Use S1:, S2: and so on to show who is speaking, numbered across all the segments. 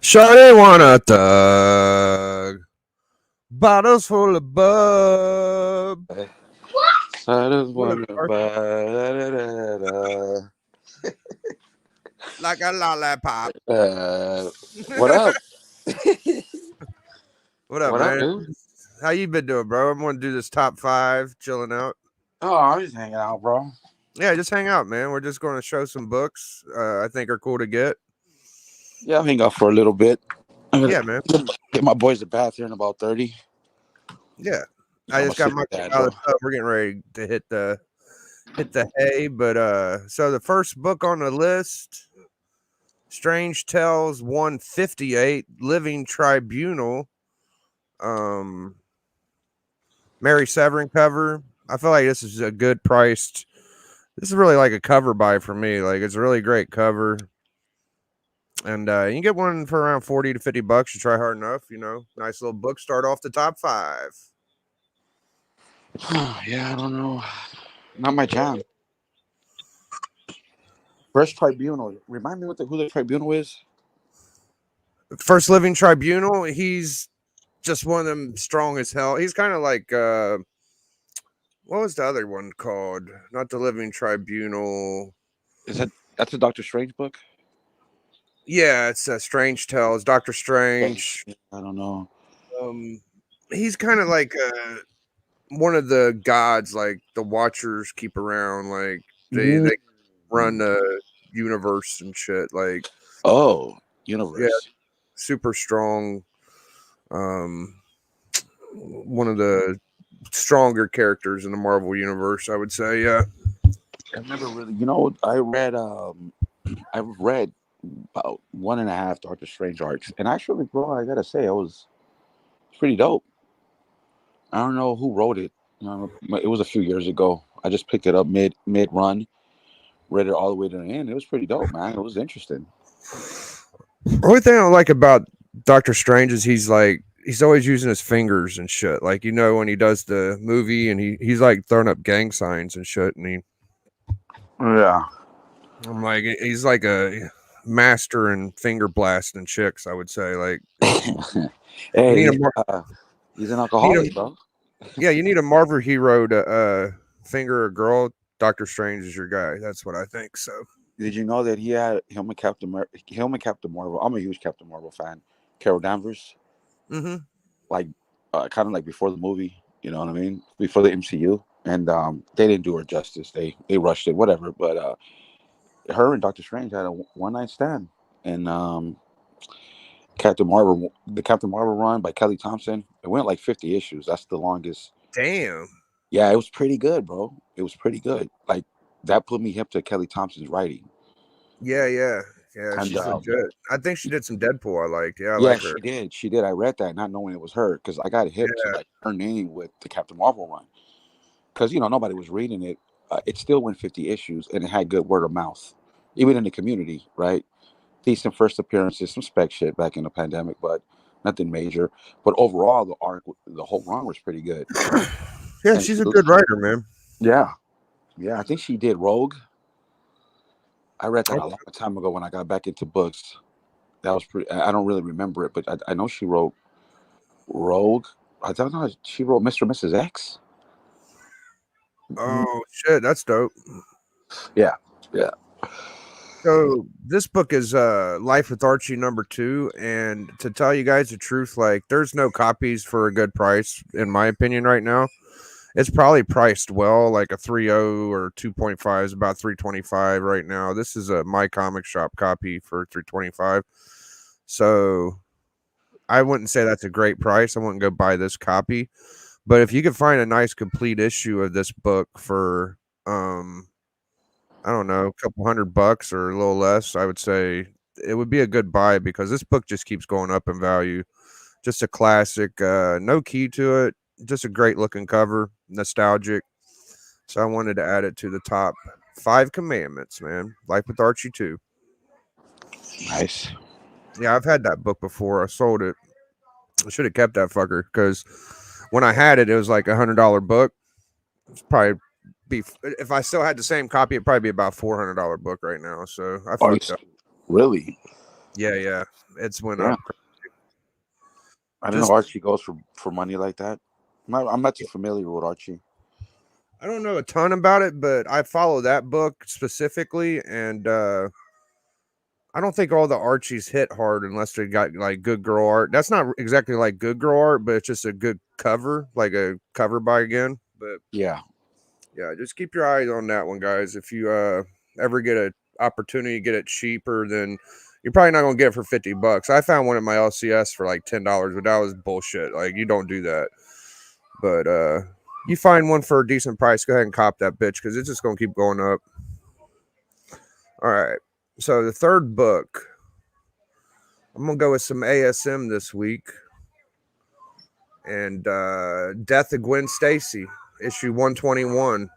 S1: Shawty want a thug. Bottles full of bub.
S2: I just
S1: What up,
S2: wanna
S1: Arthur? Like a lollipop.
S2: what up?
S1: What up,
S2: What up,
S1: man?
S2: dude?
S1: How you been doing, bro? I'm gonna do this top five, chilling out.
S2: Oh, I'm just hanging out, bro.
S1: Yeah, just hang out, man. We're just gonna show some books I think are cool to get.
S2: Yeah, I'll hang out for a little bit. I'm gonna
S1: Yeah, man.
S2: get my boys a bath here in about 30.
S1: Yeah.
S2: So
S1: I
S2: I'm gonna
S1: just got
S2: sit
S1: my
S2: with that,
S1: out
S2: bro.
S1: of the tub. We're getting ready to hit the hay, but so the first book on the list, Strange Tales 158, Living Tribunal. Um Mary Severin cover. I feel like this is a good priced. This is really like a cover buy for me. Like it's a really great cover. And you can get one for around 40 to 50 bucks. You try hard enough, nice little book. Start off the top five.
S2: Yeah, I don't know. Not my jam. First Tribunal. Remind me who the Tribunal is?
S1: First Living Tribunal. He's just one of them strong as hell. He's kind of like what was the other one called? Not the Living Tribunal.
S2: That's a Doctor Strange book?
S1: Yeah, it's Strange Tales, Doctor
S2: Yeah.
S1: Strange.
S2: I don't know.
S1: Um, he's kind of like one of the gods, like the Watchers keep around, like they run the universe and shit. Like,
S2: Oh,
S1: yeah,
S2: Universe.
S1: super strong. Um, one of the stronger characters in the Marvel universe, I would say. Yeah.
S2: I've never really, I've read about one and a half Doctor Strange arcs, and actually, bro, I gotta say, it's pretty dope. I don't know who wrote it. It was a few years ago. I just picked it up mid run, read it all the way to the end. It was pretty dope, man. It was interesting.
S1: The only thing I don't like about Doctor Strange is he's always using his fingers and shit. Like when he does the movie and he's like throwing up gang signs and shit, and
S2: Yeah.
S1: I'm like he's like a master in finger blasting chicks. I would say like you
S2: Hey,
S1: need a mar-
S2: he's an
S1: need a
S2: alcoholic, bro.
S1: yeah you need a Marvel hero to finger a girl. Doctor Strange is your guy. That's what I think. So
S2: Did you know that he had him and Captain Marvel? I'm a huge Captain Marvel fan. Carol Danvers,
S1: mm-hmm.
S2: like, kind of like before the movie. You know what I mean? Before the MCU, and they didn't do her justice. They rushed it, whatever. But her and Doctor Strange had a one night stand, and the Captain Marvel run by Kelly Thompson, it went like 50 issues. That's the longest.
S1: Damn.
S2: Yeah, it was pretty good, bro. It was pretty good. Like, that put me hip to Kelly Thompson's writing.
S1: Yeah.
S2: And
S1: She's legit. I think she did some Deadpool. I liked. Yeah, I
S2: yeah,
S1: like her.
S2: she did. I read that not knowing it was her, because I got hip to
S1: Yeah.
S2: like her name with the Captain Marvel run, because nobody was reading it. It still went 50 issues, and it had good word of mouth, even in the community, right? Decent first appearances, some spec shit back in the pandemic, but nothing major. But overall, the whole run was pretty good.
S1: Yeah,
S2: And
S1: she's a good writer, man.
S2: yeah, yeah, I think she did Rogue. I read that a
S1: Okay.
S2: long time ago when I got back into books. That was pretty. I don't really remember it, but I know she wrote Rogue. I don't know. She wrote Mr. and Mrs. X.
S1: Oh shit, that's dope.
S2: Yeah, yeah.
S1: So this book is Life with Archie #2, and to tell you guys the truth, like there's no copies for a good price in my opinion right now. It's probably priced well, like a 3.0 or 2.5 is about 325 right now. This is a My Comic Shop copy for 325. So I wouldn't say that's a great price. I wouldn't go buy this copy. But if you could find a nice complete issue of this book for I don't know, a couple $100 or a little less, I would say it would be a good buy because this book just keeps going up in value. Just a classic, no key to it, just a great looking cover, nostalgic. So I wanted to add it to the top 5 commandments, man. Life with Archie 2.
S2: Nice.
S1: Yeah, I've had that book before. I sold it. I should have kept that fucker because when I had it, it was like $100 book. It's probably be if I still had the same copy, it'd probably be about $400 book right now. So I
S2: Are you
S1: fucked up.
S2: really?
S1: Yeah. It's went
S2: Yeah,
S1: up.
S2: I didn't know
S1: Just
S2: Archie goes for money like that. I'm not too familiar with Archie.
S1: I don't know a ton about it, but I follow that book specifically, and I don't think all the Archies hit hard unless they got like good girl art. That's not exactly like good girl art, but it's just a good cover, like a cover by again. But
S2: Yeah,
S1: yeah, just keep your eyes on that one, guys. If you ever get a opportunity to get it cheaper, then you're probably not gonna get it for $50. I found one at my LCS for like $10, but that was bullshit. Like you don't do that. But you find one for a decent price, go ahead and cop that bitch because it's just gonna keep going up. All right. So the third book, I'm gonna go with some ASM this week, and Death of Gwen Stacy, issue 121.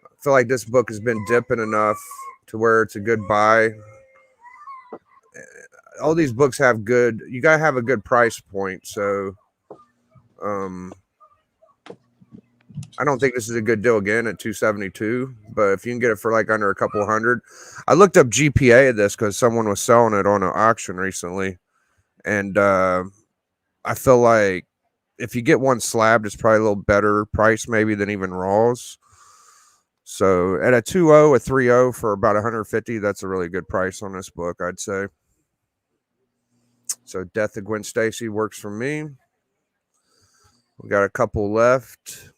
S1: I feel like this book has been dipping enough to where it's a good buy. All these books have good. You gotta have a good price point. So, um, I don't think this is a good deal again at 272. But if you can get it for like under a couple hundred, I looked up GPA of this because someone was selling it on an auction recently, and I feel like if you get one slabbed, it's probably a little better price maybe than even Raws. So at a 2.0, a 3.0 for about 150, that's a really good price on this book, I'd say. So Death of Gwen Stacy works for me. We got a couple left.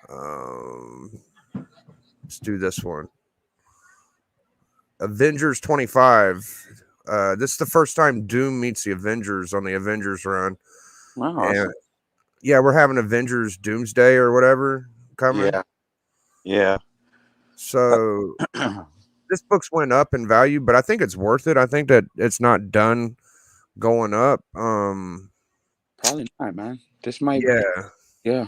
S1: Um, let's do this one. Avengers 25. This is the first time Doom meets the Avengers on the Avengers run.
S2: wow,
S1: And
S2: awesome.
S1: yeah, we're having Avengers Doomsday or whatever coming.
S2: Yeah, yeah.
S1: So this book's went up in value, but I think it's worth it. I think that it's not done going up.
S2: Probably not, man. This might,
S1: Yeah,
S2: yeah,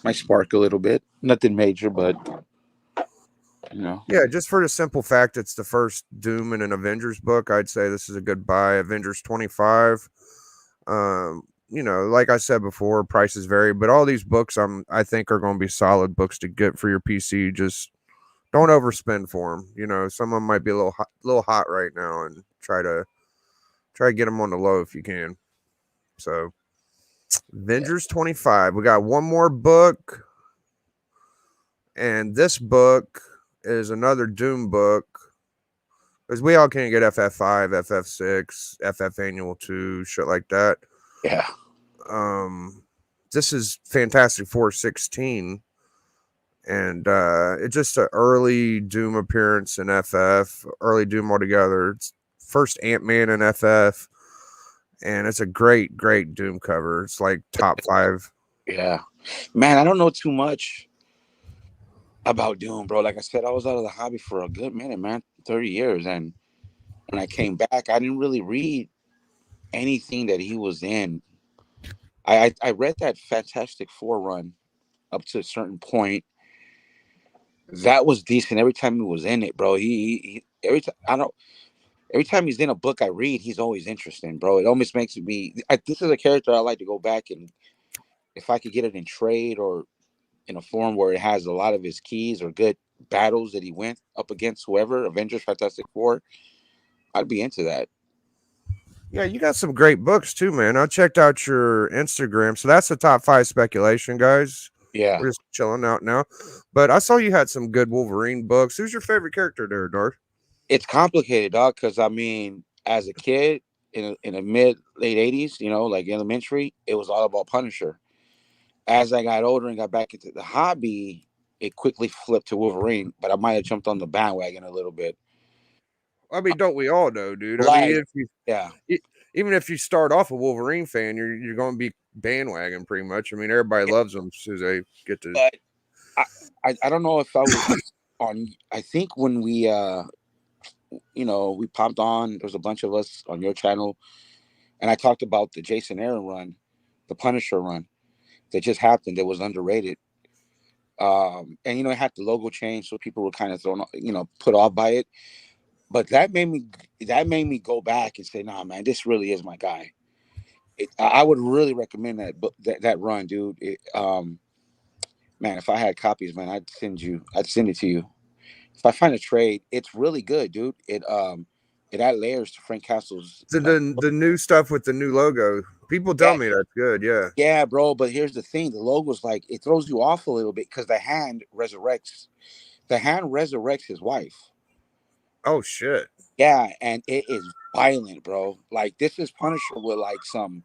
S2: might spark a little bit. Nothing major, but you know,
S1: yeah. Just for the simple fact it's the first Doom in an Avengers book, I'd say this is a good buy. Avengers 25. Like I said before, prices vary, but all these books I think are going to be solid books to get for your PC. Just don't overspend for them. Some of them might be a little hot right now, and try to get them on the low if you can. So
S2: yeah,
S1: Avengers 25. We got one more book, and this book is another Doom book. Because we all can't get FF5, FF6, FF Annual 2, shit like that.
S2: yeah.
S1: Um, this is Fantastic Four 16, and it's just an early Doom appearance in FF, early Doom altogether. It's first Ant-Man in FF, and it's a great Doom cover. It's like top five.
S2: Yeah, man. I don't know too much about Doom, bro. Like I said, I was out of the hobby for a good minute, man. 30 years, and when I came back, I didn't really read anything that he was in. I read that Fantastic Four run up to a certain point. That was decent. Every time he was in it, bro. He every time I don't. Every time he's in a book I read, he's always interesting, bro. It almost makes me. This is a character I like to go back and if I could get it in trade or in a form where it has a lot of his keys or good battles that he went up against whoever, Avengers, Fantastic Four, I'd be into that.
S1: Yeah, you got some great books too, man. I checked out your Instagram. So that's the top five speculation, guys.
S2: Yeah,
S1: We're just chilling out now. But I saw you had some good Wolverine books. Who's your favorite character there, Darth?
S2: it's complicated, dog. Because I mean, as a kid in the mid late '80s, like elementary, it was all about Punisher. As I got older and got back into the hobby, it quickly flipped to Wolverine. But I might have jumped on the bandwagon a little bit.
S1: I mean, don't we all know, dude? I mean,
S2: Like, yeah,
S1: even if you start off a Wolverine fan, you're going to be bandwagon pretty much. I mean, everybody loves them as soon as they get to.
S2: but I, I don't know if I was on. I think when we popped on. There was a bunch of us on your channel, and I talked about the Jason Aaron run, the Punisher run that just happened. That was underrated. And it had the logo change, so people were kind of thrown, put off by it. But that made me go back and say, nah, man, this really is my guy. I would really recommend that run, dude. Man, if I had copies, man, I'd send it to you. if I find a trade, it's really good, dude. It add layers to Frank Castle's like.
S1: The new stuff with the new logo. People tell
S2: Yeah,
S1: me that's good. Yeah.
S2: yeah, bro. But here's the thing: the logo's like it throws you off a little bit because the hand resurrects. The hand resurrects his wife.
S1: Oh shit.
S2: Yeah, and it is violent, bro. Like this is Punisher with like some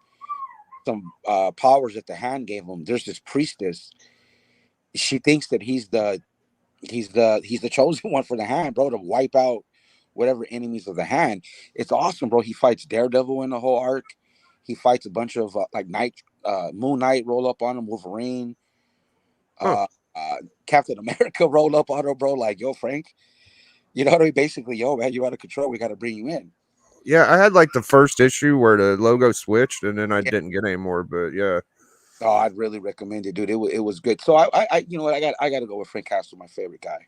S2: powers that the hand gave him. There's this priestess. She thinks that he's the chosen one for the hand, bro, to wipe out whatever enemies of the hand. It's awesome, bro. He fights Daredevil in the whole arc. He fights a bunch of like Moon Knight roll up on him, Wolverine,
S1: Huh.
S2: uh, uh, Captain America roll up on him, bro. Like, yo, Frank, you know what I mean? Basically, yo, man, you're out of control. We got to bring you in.
S1: Yeah, I had like the first issue where the logo switched, and then I
S2: Yeah.
S1: didn't get any more. But yeah.
S2: Oh, I'd really recommend it, dude. It was good. So you know what? I got to go with Frank Castle, my favorite guy.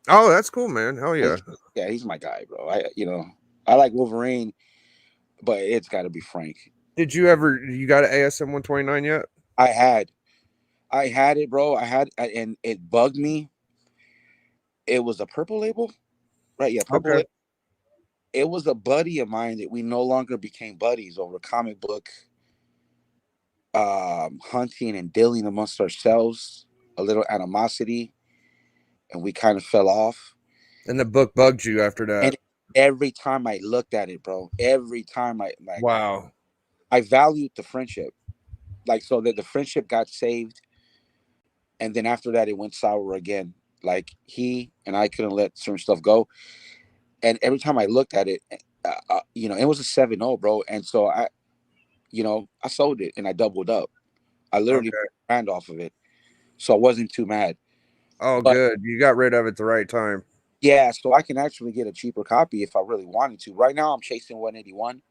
S1: Oh, that's cool, man. Hell
S2: He's,
S1: yeah.
S2: yeah, he's my guy, bro. I like Wolverine, but it's got to be Frank.
S1: Did you ever? You got an ASM 129 yet?
S2: I had I had it, bro. And it bugged me. It was a purple label, right? Yeah, purple
S1: Okay.
S2: label. It was a buddy of mine that we no longer became buddies over comic book hunting and dealing amongst ourselves. A little animosity, and we kind of fell off.
S1: And the book bugged you after that.
S2: And every time I looked at it, bro, every time
S1: Wow.
S2: I valued the friendship, like so that the friendship got saved, and then after that it went sour again. Like he and I couldn't let certain stuff go, and every time I looked at it, it was a 7-0, bro. And so I sold it and I doubled up. I literally
S1: Okay.
S2: ran off of it, so I wasn't too mad.
S1: Oh,
S2: But
S1: good. You got rid of it the right time.
S2: yeah, so I can actually get a cheaper copy if I really wanted to. Right now, I'm chasing 181.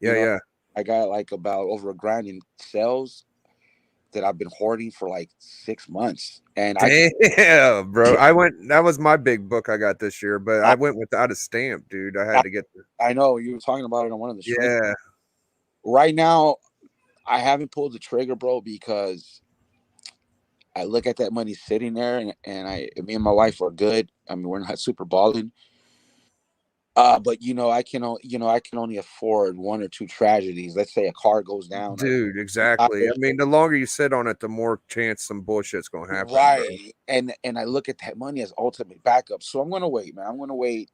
S2: You
S1: Yeah,
S2: know,
S1: yeah.
S2: I got like about over a grand in sales that I've been hoarding for like 6 months, and I can.
S1: Damn, bro. I went. That was my big book I got this year, but I went without a stamp, dude. I
S2: I,
S1: had to get the.
S2: I know you were talking about it on one of the streams.
S1: Yeah,
S2: Right now, I haven't pulled the trigger, bro, because I look at that money sitting there, and me and my wife are good. I mean, we're not super balling, but I can only afford one or two tragedies. Let's say a car goes down, or
S1: dude. Exactly. I mean, the longer you sit on it, the more chance some bullshit's gonna happen, bro.
S2: right. And I look at that money as ultimate backup. So I'm gonna wait, man. I'm gonna wait.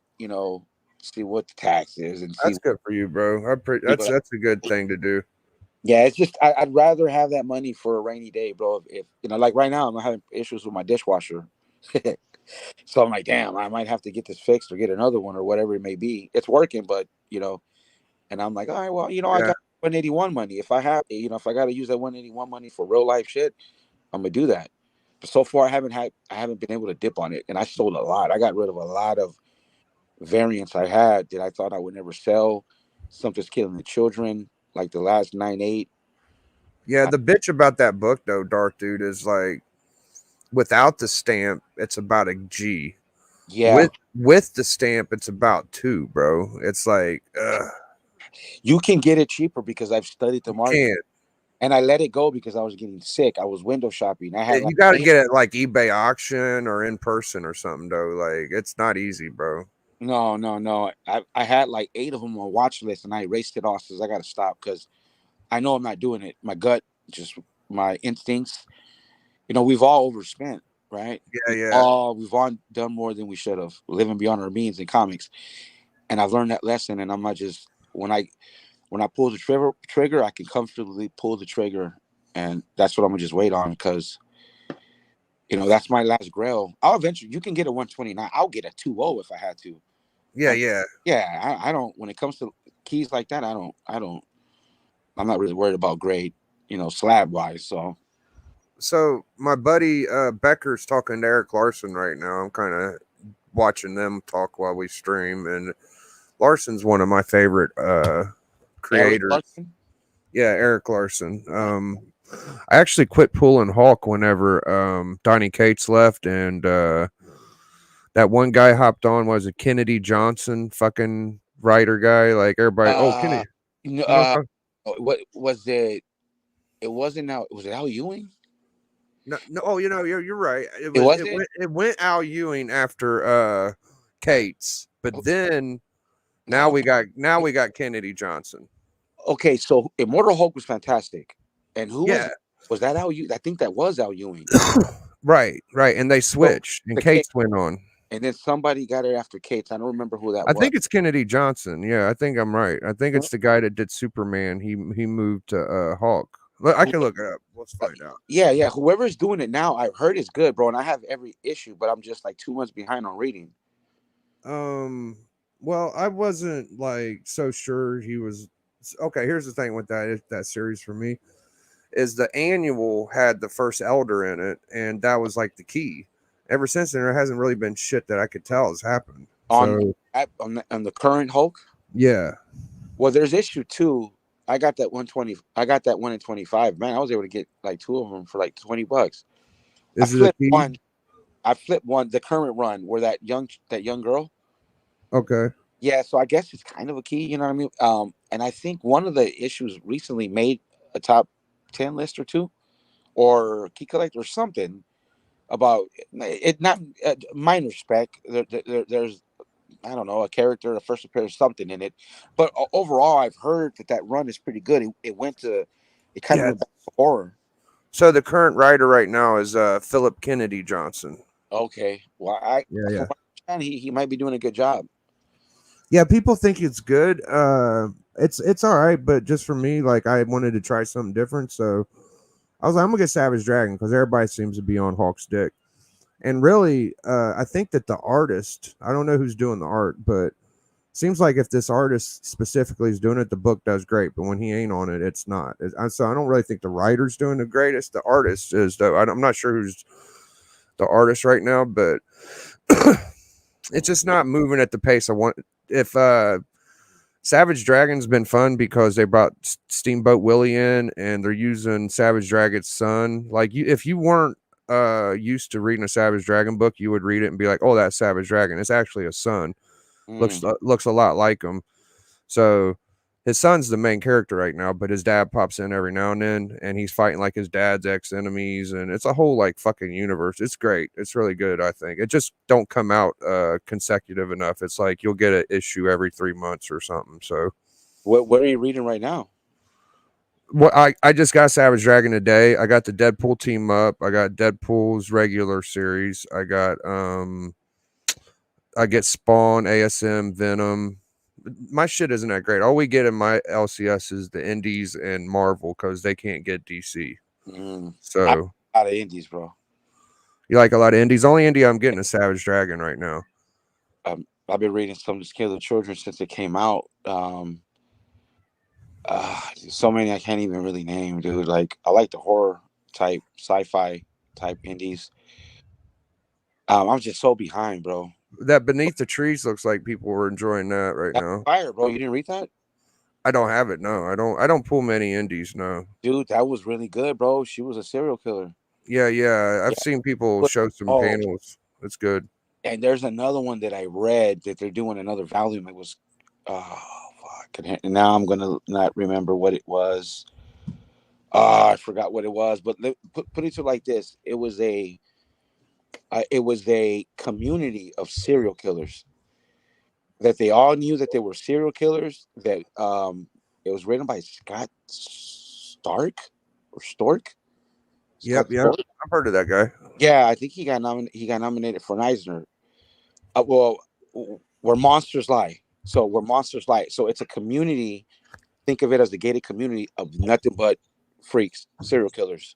S2: See what the tax is and
S1: That's good for you, bro.
S2: see
S1: That's
S2: what.
S1: that's a good thing to do.
S2: Yeah, it's just I'd rather have that money for a rainy day, bro. If like right now, I'm having issues with my dishwasher. So I'm like, damn, I might have to get this fixed or get another one or whatever it may be. It's working, but and I'm like, all right, well, I
S1: Yeah,
S2: got 181 money. If I got to use that 181 money for real life shit, I'm gonna do that. But so far, I haven't been able to dip on it, and I sold a lot. I got rid of a lot of variants I had that I thought I would never sell. Something's killing the children, like the last 9/8.
S1: yeah. The bitch about that book though, Dark Dude, is like without the stamp, it's about a G.
S2: Yeah,
S1: With the stamp, it's about two, bro. It's like,
S2: you can get it cheaper because I've studied the
S1: you
S2: market.
S1: can't.
S2: And I let it go because I was getting sick. I was window shopping. I had like
S1: You got to
S2: 8.
S1: get it like eBay auction or in person or something though. Like it's not easy, bro.
S2: No, no, no. I had like 8 of them on watch list, and I erased it off. Says I got to stop because I know I'm not doing it. My gut, just my instincts. We've all overspent, right?
S1: Yeah, yeah,
S2: We've all done more than we should have, living beyond our means in comics. And I've learned that lesson. And I'm not just when I pull the trigger, I can comfortably pull the trigger, and that's what I'm gonna just wait on because that's my last grail. I'll eventually. You can get a 129. I'll get a 2.0 if I had to.
S1: yeah,
S2: But
S1: yeah.
S2: yeah, I don't. When it comes to keys like that, I don't. I'm not really worried about grade, slab wise. So
S1: So my buddy Becker's talking to Eric Larson right now. I'm kind of watching them talk while we stream, and Larson's one of my favorite
S2: Eric
S1: creators.
S2: Larson.
S1: Yeah, Eric Larson. I actually quit pulling Hulk whenever Donnie Cates left, and that one guy hopped on. Was it Kennedy Johnson, fucking writer guy? Like everybody, oh
S2: Uh,
S1: Kennedy,
S2: you know,
S1: you know,
S2: what was it? It wasn't now. Was it Al Ewing?
S1: No, no. Oh, you're right. It
S2: It
S1: was
S2: wasn't.
S1: it went Al Ewing after Cates, but then
S2: No.
S1: now we got Kennedy Johnson.
S2: Okay, so Immortal Hulk was fantastic, and who
S1: Yeah,
S2: was that? Al Ewing? I think that was Al Ewing.
S1: right, right. And they
S2: So
S1: switched, and
S2: the Kate,
S1: Cates went on.
S2: and then somebody got it after Kate's. I don't remember who that
S1: I
S2: was.
S1: think it's Kennedy Johnson. Yeah, I think I'm right. I think it's the guy that did Superman. He moved to Hulk. I can look it up. Let's find out.
S2: Yeah, yeah. Whoever's doing it now, I've heard is good, bro. And I have every issue, but I'm just like 2 months behind on reading.
S1: Um, well, I wasn't like so sure he was okay. Here's the thing with that series for me is the annual had the first Elder in it, and that was like the key. Ever since then, there hasn't really been shit that I could tell has happened.
S2: On
S1: So
S2: on the current Hulk.
S1: yeah,
S2: Well, there's issue 2. I got that 120. I got that 1 in 25. Man, I was able to get like 2 of them for like $20. I
S1: is it a
S2: flipped
S1: key?
S2: one. I flipped one. The current run where that young girl.
S1: Okay,
S2: Yeah, so I guess it's kind of a key. You know what I mean? And I think one of the issues recently made a top 10 list or two, or key collector or something about it. Not minor spec. There's I don't know, a character, a first appearance, something in it. But overall, I've heard that run is pretty good. It kind of
S1: yeah.
S2: went back to horror.
S1: So the current writer right now is Philip Kennedy Johnson.
S2: Okay, well,
S1: Yeah,
S2: from
S1: yeah.
S2: what I understand, he might be doing a good job.
S1: Yeah, people think it's good. It's all right, but just for me, like I wanted to try something different, so I was like, I'm gonna get Savage Dragon because everybody seems to be on Hawk's dick. And really, I think that the artist, I don't know who's doing the art, but seems like if this artist specifically is doing it, the book does great. But when he ain't on it, it's not. So I don't really think the writer's doing the greatest. The artist is, though. I'm not sure who's the artist right now, but it's just not moving at the pace I want. If Savage Dragon's been fun because they brought Steamboat Willie in and they're using Savage Dragon's son. Like if you weren't used to reading a Savage Dragon book, you would read it and be like, "Oh, that's Savage Dragon." It's actually a son.
S2: Mm.
S1: Looks a lot like him. So his son's the main character right now, but his dad pops in every now and then, and he's fighting like his dad's ex enemies, and it's a whole like fucking universe. It's great. It's really good. I think it just don't come out consecutive enough. It's like you'll get an issue every 3 months or something. So
S2: What are you reading right now?
S1: what I just got Savage Dragon today. I got the Deadpool team up. I got Deadpool's regular series. I get Spawn, ASM, Venom. My shit isn't that great. All we get in my LCS is the Indies and Marvel because they can't get DC.
S2: Mm. I
S1: So
S2: out of indies, bro.
S1: you like a lot of Indies. Only Indie I'm getting is Savage Dragon right now.
S2: I've been reading some to Scare the Children since it came out. So many I can't even really name, dude. Like I like the horror type, sci-fi type indies. I'm just so behind, bro.
S1: That Beneath the Trees looks like people were enjoying that right
S2: That's
S1: now.
S2: fire, bro. You didn't read that,
S1: I don't have it. No, I don't. I don't pull many Indies. No.
S2: dude? That was really good, bro. She was a serial killer.
S1: Yeah, yeah. I've
S2: Yeah.
S1: seen people
S2: But-
S1: show some
S2: Oh,
S1: panels. It's good.
S2: and there's another one that I read that they're doing another volume. It was, oh fuck, and now I'm gonna not remember what it was. I forgot what it was, but put it to like this: it was a community of serial killers that they all knew that they were serial killers. That it was written by Scott Stark or Stork.
S1: Yep,
S2: Scott
S1: yep.
S2: Stork.
S1: I've heard of that guy.
S2: Yeah, I think he got nominated for an Eisner. Well, where monsters lie. So where monsters lie. So it's a community. Think of it as the gated community of nothing but freaks, serial killers.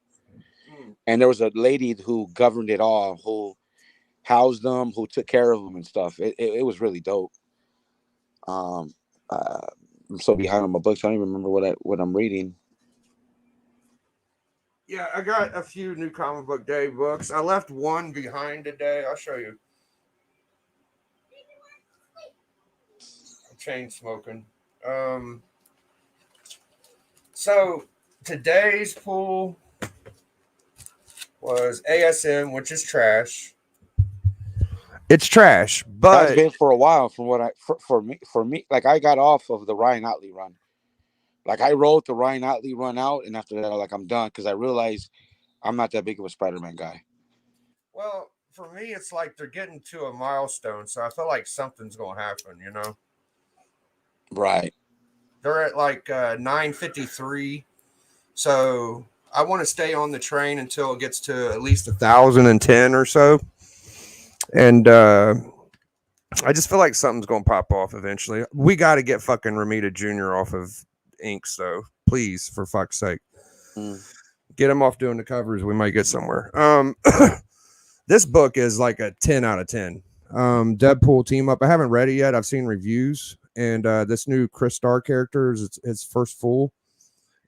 S2: And there was a lady who governed it all, who housed them, who took care of them and stuff. It was really dope. Um, uh, I'm so behind on my books. I don't even remember what I'm reading.
S1: Yeah, I got a few new comic book day books. I left one behind today. I'll show you. Chain smoking. Um, so today's pull was ASM, which is trash. It's trash,
S2: Has
S1: but
S2: been for a while. From what for me, like I got off of the Ryan Otley run. Like I wrote the Ryan Otley run out, and after that, like I'm done because I realized I'm not that big of a Spider-Man guy.
S1: Well, for me, it's like they're getting to a milestone, so I feel like something's gonna happen. You know,
S2: Right.
S1: they're at like 953, so I want to stay on the train until it gets to at least 1,010 or so, and I just feel like something's gonna pop off eventually. We got to get fucking Ramita Jr. off of inks, though. Please, for fuck's sake,
S2: Mm.
S1: get him off doing the covers. We might get somewhere. This book is like a 10 out of 10. Deadpool team up. I haven't read it yet. I've seen reviews, and this new Chris Starr character is its first full,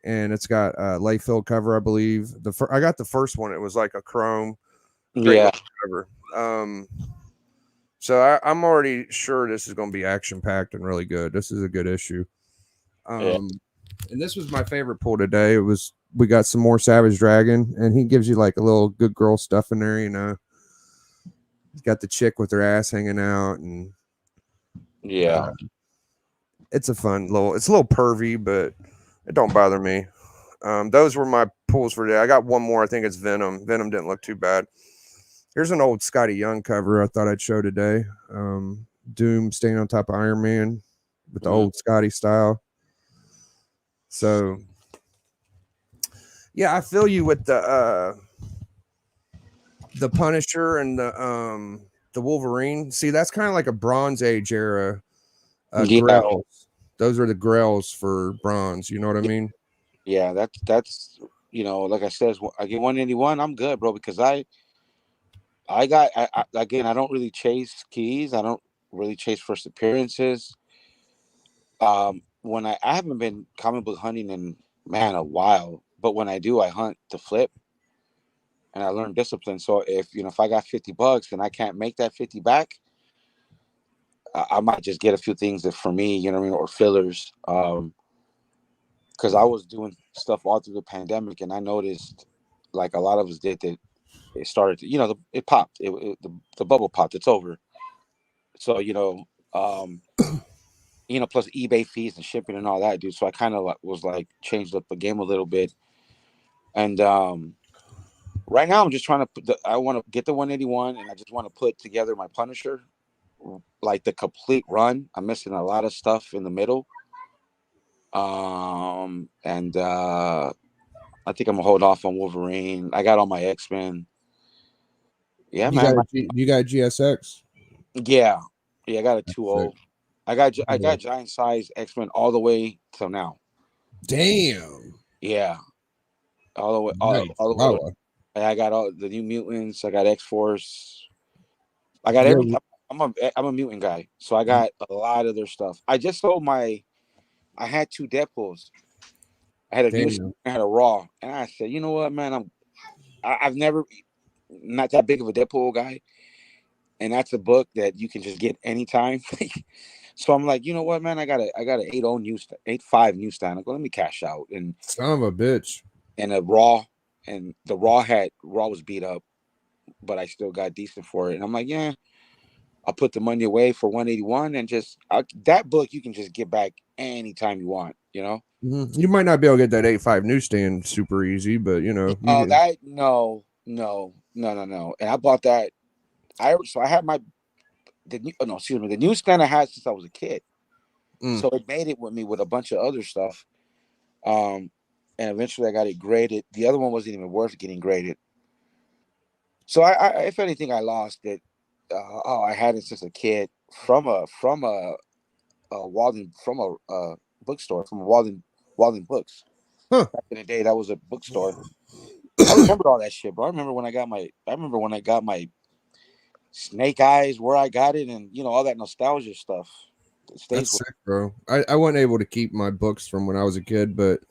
S1: and it's got Layfield cover, I believe. I got the first one. It was like a chrome, great
S2: Yeah.
S1: cover. So I'm already sure this is going to be action packed and really good. This is a good issue.
S2: Yeah.
S1: And this was my favorite pull today. We got some more Savage Dragon, and he gives you like a little good girl stuff in there, you know. He's got the chick with her ass hanging out, and
S2: Yeah.
S1: it's a little pervy, but it don't bother me. Those were my pulls for today. I got one more. I think it's Venom. Venom didn't look too bad. Here's an old Scotty Young cover I thought I'd show today. Doom standing on top of Iron Man with the old Scotty style. So, yeah, I feel you with the Punisher and the Wolverine. See, that's kind of like a Bronze Age era
S2: Yeah.
S1: Grails. Those are the Grails for bronze. You know what I mean?
S2: Yeah. That's like I said, I get 181. I'm good, bro, because again, I don't really chase keys. I don't really chase first appearances. When I haven't been comic book hunting in a while, but when I do, I hunt to flip, and I learn discipline. So if I got $50 and I can't make that 50 back, I might just get a few things that for me, you know what I mean, or fillers. Because I was doing stuff all through the pandemic, and I noticed, like a lot of us did, that it started to, it popped. The bubble popped. It's over. So plus eBay fees and shipping and all that, dude. So I kind of was like changed up the game a little bit, and right now I'm just trying to I want to get the 181, and I just want to put together my Punisher, like the complete run. I'm missing a lot of stuff in the middle, and I think I'm gonna hold off on Wolverine. I got all my X-Men. Yeah, man.
S1: You got GSX.
S2: Yeah, I got a 2.0. I
S1: Yeah.
S2: got giant size X-Men all the way till now.
S1: Damn.
S2: Yeah, all the way,
S1: Nice.
S2: all the way.
S1: Wow.
S2: I got all the New Mutants. I got X-Force. I got
S1: Yeah.
S2: everything. I'm a mutant guy, so I got a lot of their stuff. I just sold I had two Deadpools. I had a new, I had a Raw, and I said, you know what, man, I've never, not that big of a Deadpool guy, and that's a book that you can just get anytime. So I'm like, you know what, man, I got an 8.0 newsstand, 8.5 newsstand. I go, let me cash out, and
S1: Son of a bitch.
S2: and a Raw, and the Raw was beat up, but I still got decent for it, and I'm like, yeah. I'll put the money away for 181 and that book you can just get back anytime you want, you know?
S1: Mm-hmm. You might not be able to get that 8.5 newsstand super easy, but you know.
S2: Oh, that no. And I bought that. I had the newsstand I had since I was a kid. So it made it with me with a bunch of other stuff. And eventually I got it graded. The other one wasn't even worth getting graded. So I if anything, I lost it. I had it since a kid from a Walden bookstore, from Walden Books.
S1: Huh.
S2: Back in the day, that was a bookstore. I remember all that shit, bro. I remember when I got my Snake Eyes, where I got it, and all that nostalgia stuff.
S1: That's sick, bro. I wasn't able to keep my books from when I was a kid, but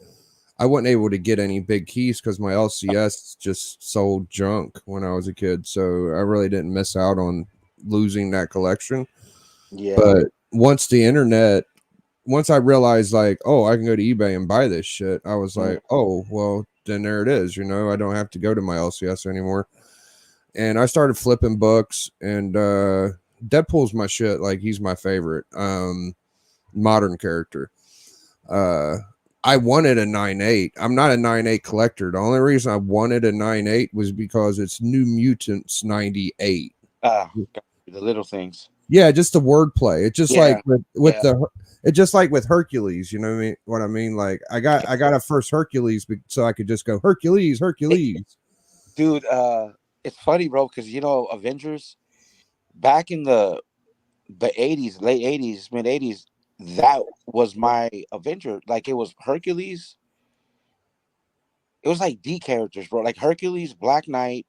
S1: I wasn't able to get any big keys because my LCS just sold junk when I was a kid. So I really didn't miss out on losing that collection.
S2: Yeah.
S1: But once I realized like, oh, I can go to eBay and buy this shit, I was like, oh, well, then there it is. I don't have to go to my LCS anymore. And I started flipping books, and Deadpool's my shit. Like, he's my favorite modern character. I wanted a 9.8. I'm not a 9.8 collector. The only reason I wanted a 9.8 was because it's New Mutants 98.
S2: Ah, the little things.
S1: Yeah, just the wordplay. It's just like
S2: Yeah,
S1: with
S2: yeah,
S1: the it's just like with Hercules, you know what I mean? Like I got a first Hercules so I could just go Hercules, Hercules.
S2: dude. It's funny, bro, because Avengers back in the 80s, late 80s, mid 80s. That was my Avenger. Like it was Hercules. It was like D characters, bro. Like Hercules, Black Knight,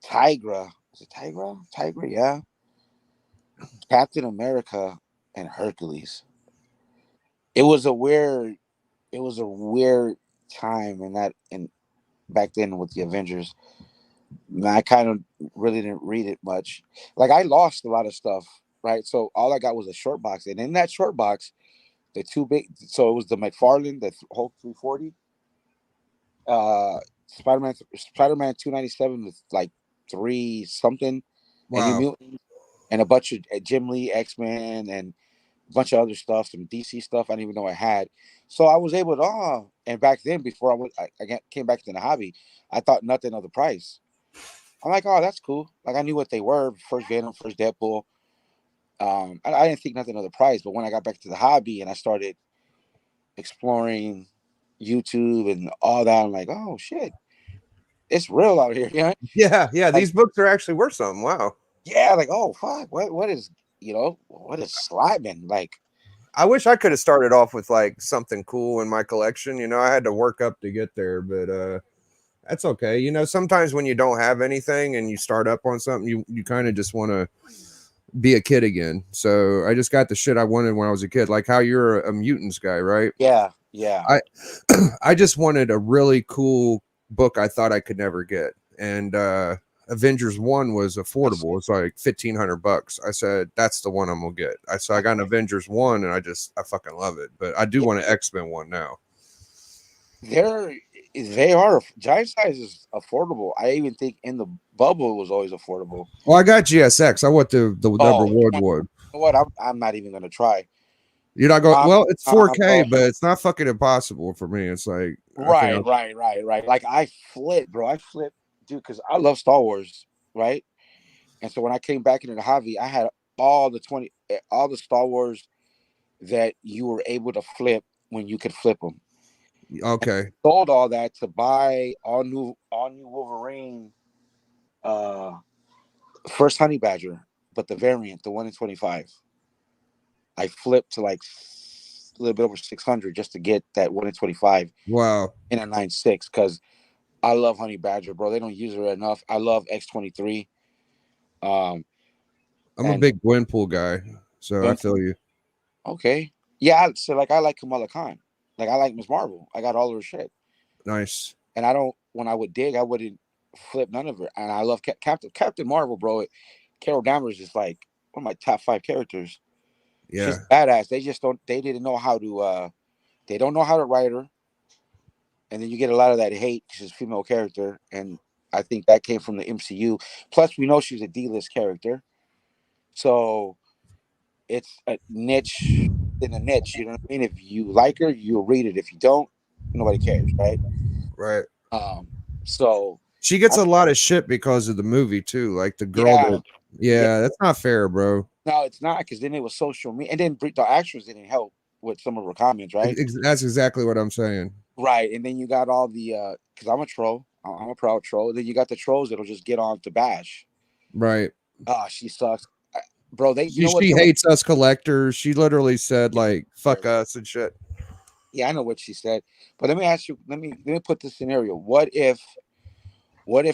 S2: Tigra. Is it Tigra? Tigra, yeah. Captain America and Hercules. It was a weird. It was a weird time in that in back then with the Avengers. I kind of really didn't read it much. Like I lost a lot of stuff, right? So all I got was a short box, and in that short box, the two big. So it was the McFarlane, the Hulk 340, Spider Man 297 with like three something, and New
S1: Wow.
S2: Mutant, and a bunch of Jim Lee X-Men and a bunch of other stuff, some DC stuff I didn't even know I had. So I was able to, and back then before I came back to the hobby, I thought nothing of the price. I'm like, oh, that's cool. Like I knew what they were. First Venom, first Deadpool. I didn't think nothing of the price, but when I got back to the hobby and I started exploring YouTube and all that, I'm like, oh shit, it's real out here.
S1: Yeah, yeah.
S2: Like,
S1: These books are actually worth something. Wow.
S2: yeah, like, oh fuck, what is Slyman? Like,
S1: I wish I could have started off with like something cool in my collection. I had to work up to get there, but that's okay. Sometimes when you don't have anything and you start up on something, you kind of just want to be a kid again. So I just got the shit I wanted when I was a kid, like how you're a mutants guy, right?
S2: yeah, yeah.
S1: I I just wanted a really cool book I thought I could never get. And Avengers 1 was affordable. It's like $1,500. I said that's the one I'm gonna get. I got an Avengers 1 and I fucking love it. But I do
S2: Yeah,
S1: want an X-Men one now.
S2: they're they are giant size is affordable. I even think in the bubble it was always affordable.
S1: Well, I got GSX. I want the number
S2: Oh, you
S1: one
S2: know
S1: one.
S2: what? I'm not even gonna try.
S1: You're not going. Well, it's
S2: Bro.
S1: 4K, but it's not fucking impossible for me. It's like I think
S2: Right, right, right, right. Like I flip, bro. I flip, dude, because I love Star Wars, right? And so when I came back into the hobby, I had all the Star Wars that you were able to flip when you could flip them. And
S1: okay.
S2: sold all that to buy all new Wolverine, uh, first Honey Badger, but the variant, the 1 in 25. I flipped to like a little bit over 600 just to get that 1 in 25
S1: Wow.
S2: in a 9.6 because I love Honey Badger, bro. They don't use her enough. I love X-23. Um,
S1: I'm a
S2: and
S1: big Gwenpool guy, so I feel you.
S2: okay, yeah. So like, I like Kamala Khan. Like I like Miss Marvel. I got all her shit,
S1: Nice.
S2: and I don't. When I would dig, I wouldn't flip none of her. And I love Captain Marvel, bro. Carol Danvers is like one of my top 5 characters. She's
S1: Yeah.
S2: badass. They just don't. They didn't know how to. They don't know how to write her, and then you get a lot of that hate because she's a female character, and I think that came from the MCU. Plus, we know she's a D-list character, so it's a niche in a niche. You know what I mean? If you like her, you'll read it. If you don't, nobody cares, right?
S1: Right.
S2: Um, so
S1: She gets
S2: I,
S1: a lot of shit because of the movie too. Like the girl
S2: yeah,
S1: that.
S2: yeah.
S1: Yeah, that's not fair, bro.
S2: No, it's not because then it was social media, and then the actress didn't help with some of her comments, right?
S1: That's exactly what I'm saying.
S2: Right, and then you got all the because I'm a troll, I'm a proud troll. Then you got the trolls that'll just get on to bash.
S1: Right.
S2: Ah, she sucks, bro. They, you
S1: She
S2: know what?
S1: she hates us collectors. She literally said like
S2: Yeah,
S1: fuck us and shit.
S2: yeah, I know what she said. But let me ask you. Let me put this scenario. What if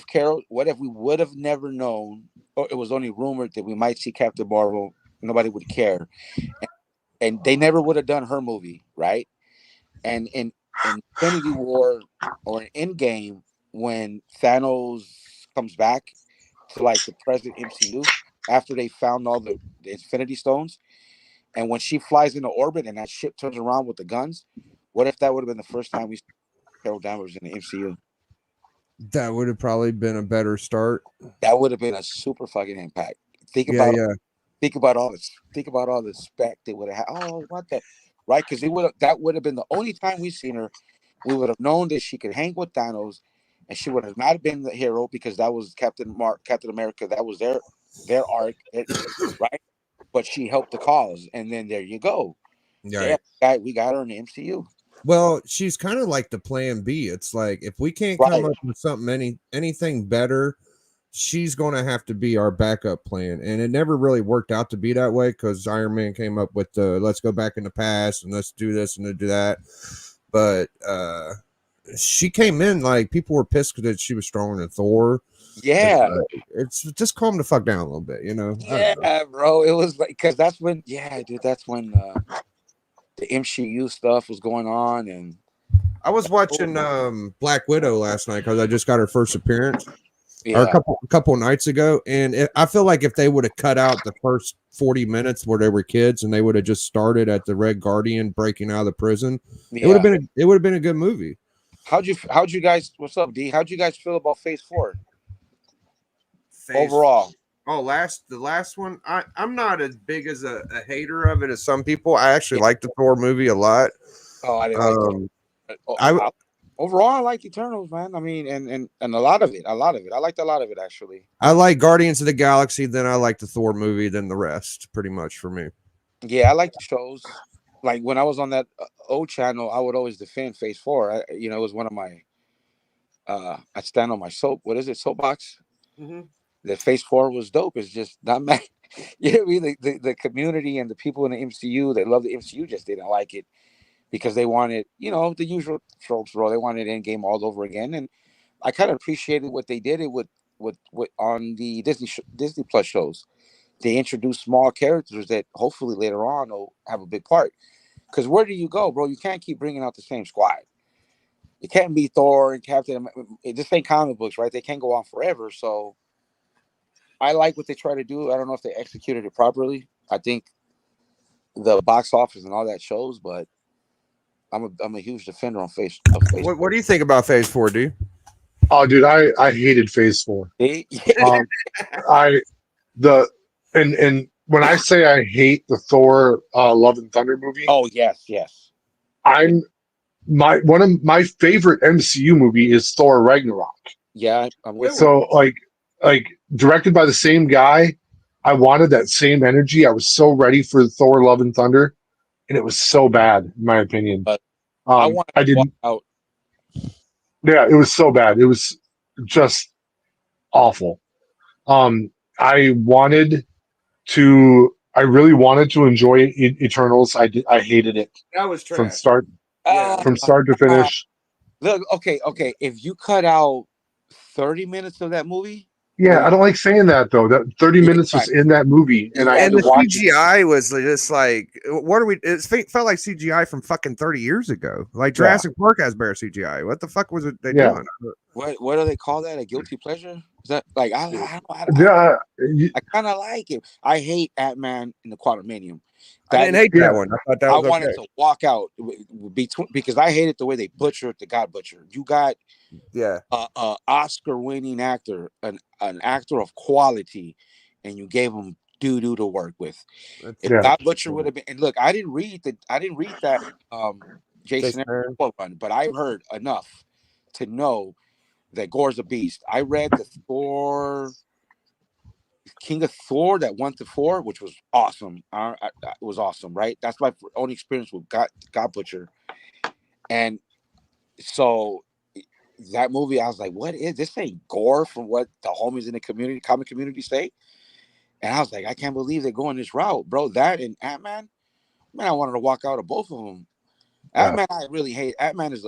S2: Carol? What if we would have never known, or it was only rumored that we might see Captain Marvel? Nobody would care, and they never would have done her movie, right? And in Infinity War or in Endgame, when Thanos comes back to like the present MCU after they found all the Infinity Stones, and when she flies into orbit and that ship turns around with the guns, what if that would have been the first time we saw Carol Danvers in the MCU?
S1: That would have probably been a better start.
S2: That would have been a super fucking impact. Think
S1: Yeah,
S2: about
S1: yeah.
S2: think about all this. Think about all the spec they would have had. Oh, what the? right? Because that would have been the only time we seen her. We would have known that she could hang with Thanos, and she would have not been the hero because that was Captain America. That was their arc, right? But she helped the cause, and then there you go.
S1: Right.
S2: Yeah, we got her in the MCU.
S1: Well, she's kind of like the plan B. It's like if we can't come
S2: Right.
S1: up with anything better, she's going to have to be our backup plan. And it never really worked out to be that way because Iron Man came up with the let's go back in the past and let's do this and do that. But she came in like people were pissed that she was stronger than Thor.
S2: Yeah.
S1: It's just calm the fuck down a little bit, you know? I don't know.
S2: Yeah, bro. It was like because that's when, yeah, dude. That's when the MCU stuff was going on, and
S1: I was watching Black Widow last night because I just got her first appearance. Or
S2: yeah,
S1: a couple nights ago, and I feel like if they would have cut out the first 40 minutes where they were kids and they would have just started at the Red Guardian breaking out of the prison, it would
S2: yeah.
S1: have been a good movie.
S2: How'd you guys? What's up, D? How'd you guys feel about Phase 4
S1: Phase
S2: overall?
S1: the last one. I'm not as big as a hater of it as some people. I actually
S2: Yeah.
S1: like the Thor movie a lot.
S2: Oh, I didn't like that. Overall, I like Eternals, man. I mean, and a lot of it. I liked a lot of it actually.
S1: I like Guardians of the Galaxy, then I like the Thor movie, then the rest, pretty much for me.
S2: Yeah, I like the shows. Like when I was on that O channel, I would always defend Phase 4. It was one of my I stand on my soapbox.
S1: Mm-hmm.
S2: That Phase 4 was dope. It's just not mad. You know what I mean? The community and the people in the MCU that love the MCU just didn't like it because they wanted, the usual tropes, bro. They wanted Endgame all over again, and I kind of appreciated what they did. It with on the Disney Plus shows. They introduced small characters that hopefully later on will have a big part. Because where do you go, bro? You can't keep bringing out the same squad. It can't be Thor and Captain. This ain't comic books, right? They can't go on forever. So I like what they try to do. I don't know if they executed it properly. I think the box office and all that shows, but I'm a huge defender on face of face.
S1: What do you think about Phase 4, D?
S3: Oh, dude, I hated Phase 4.
S2: Yeah.
S3: I the and when I say I hate the Thor Love and Thunder movie,
S2: Oh yes.
S3: I'm one of my favorite MCU movie is Thor Ragnarok.
S2: Yeah, I'm with you.
S3: So like directed by the same guy, I wanted that same energy. I was so ready for Thor Love and Thunder, and it was so bad, in my opinion.
S2: But I want
S3: I
S2: to walk
S3: didn't.
S2: out.
S3: Yeah, it was so bad. It was just awful. I wanted I really wanted to enjoy Eternals. I hated it
S1: That was
S3: from
S1: trash.
S3: start
S1: Yeah.
S3: from start to finish.
S2: Look, okay. If you cut out 30 minutes of that movie,
S3: Yeah, I don't like saying that though. That 30
S2: Yeah,
S3: minutes was
S2: right.
S3: in that movie, and I had
S1: And
S3: to
S1: the
S3: watch it.
S1: CGI was just like, what are we? Felt like CGI from fucking 30 years ago. Like Jurassic Park has better CGI. What the fuck was it they
S3: Yeah.
S1: doing?
S2: what do they call that? A guilty pleasure? Is that like
S3: Yeah,
S2: I kind of like it. I hate Ant-Man in the Quantumanium.
S1: I didn't hate that one. I thought that
S2: I
S1: was
S2: wanted
S1: okay.
S2: to walk out between because I hated the way they butchered the God Butcher. You got
S1: Yeah.
S2: a Oscar-winning actor, an actor of quality, and you gave him doo-doo to work with. If
S3: Yeah.
S2: God Butcher would have been, and look, I didn't read that Jason
S1: Aaron.
S2: Aaron run, but I heard enough to know that Gore's a beast. I read the King of Thor that 1 to 4, which was awesome. It was awesome, right? That's my only experience with God Butcher, and so that movie, I was like, "What is this? Ain't Gore from what the homies in the comic community say?" And I was like, "I can't believe they're going this route, bro." That and Ant-Man, man, I wanted to walk out of both of them.
S1: Yeah.
S2: Ant-Man, I really hate. Ant-Man is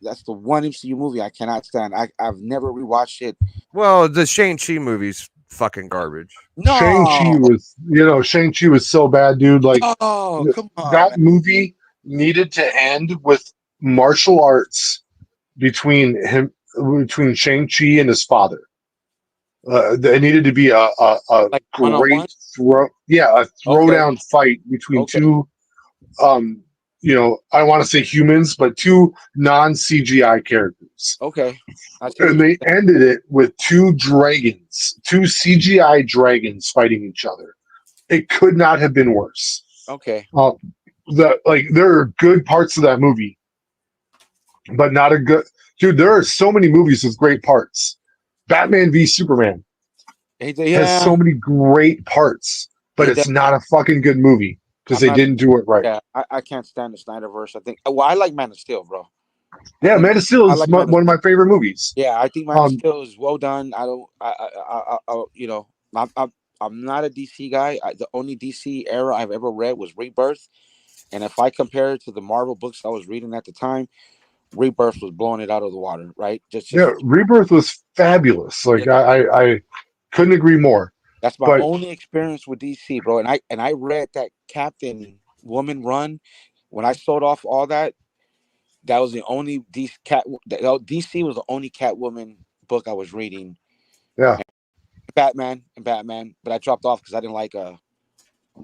S2: that's the one MCU movie I cannot stand. I've never rewatched it.
S1: Well, the Shang-Chi movie's fucking garbage.
S2: No,
S3: Shang-Chi was so bad, dude. Like
S2: oh, come on,
S3: that
S2: man.
S3: movie needed to end with martial arts between Shang-Chi and his father. There needed to be a
S2: Like
S3: great
S2: one-on-one.
S3: a
S2: Okay,
S3: throwdown fight between
S2: okay,
S3: two I want to say humans, but two non-CGI characters.
S2: okay. I see what
S3: And
S2: you're
S3: they
S2: saying.
S3: ended it with two CGI dragons fighting each other. It could not have been worse.
S2: Okay.
S3: Uh, there are good parts of that movie, but not a good dude. There are so many movies with great parts. Batman v Superman has
S2: Yeah,
S3: so many great parts, but
S2: it
S3: it's
S2: does.
S3: not a fucking good movie because
S2: I'm
S3: they
S2: not.
S3: didn't do it right.
S2: Yeah, I can't stand the Snyderverse. I think. Well, I like Man of Steel, bro. I
S3: Yeah,
S2: think
S3: Man of Steel
S2: I
S3: is
S2: like Man of.
S3: one of my favorite movies.
S2: Yeah, I think Man of
S3: Um,
S2: Steel is well done. I don't. You know, I'm not a DC guy. The only DC era I've ever read was Rebirth, and if I compare it to the Marvel books I was reading at the time, Rebirth was blowing it out of the water. Right?
S3: yeah,
S2: Just
S3: Rebirth was fabulous.
S2: yeah.
S3: Like I couldn't agree more.
S2: That's my
S3: But
S2: only experience with DC, bro. And I read that Captain Woman run when I sold off all that. That was the only DC was the only Catwoman book I was reading.
S3: yeah,
S2: Batman, but I dropped off because I didn't like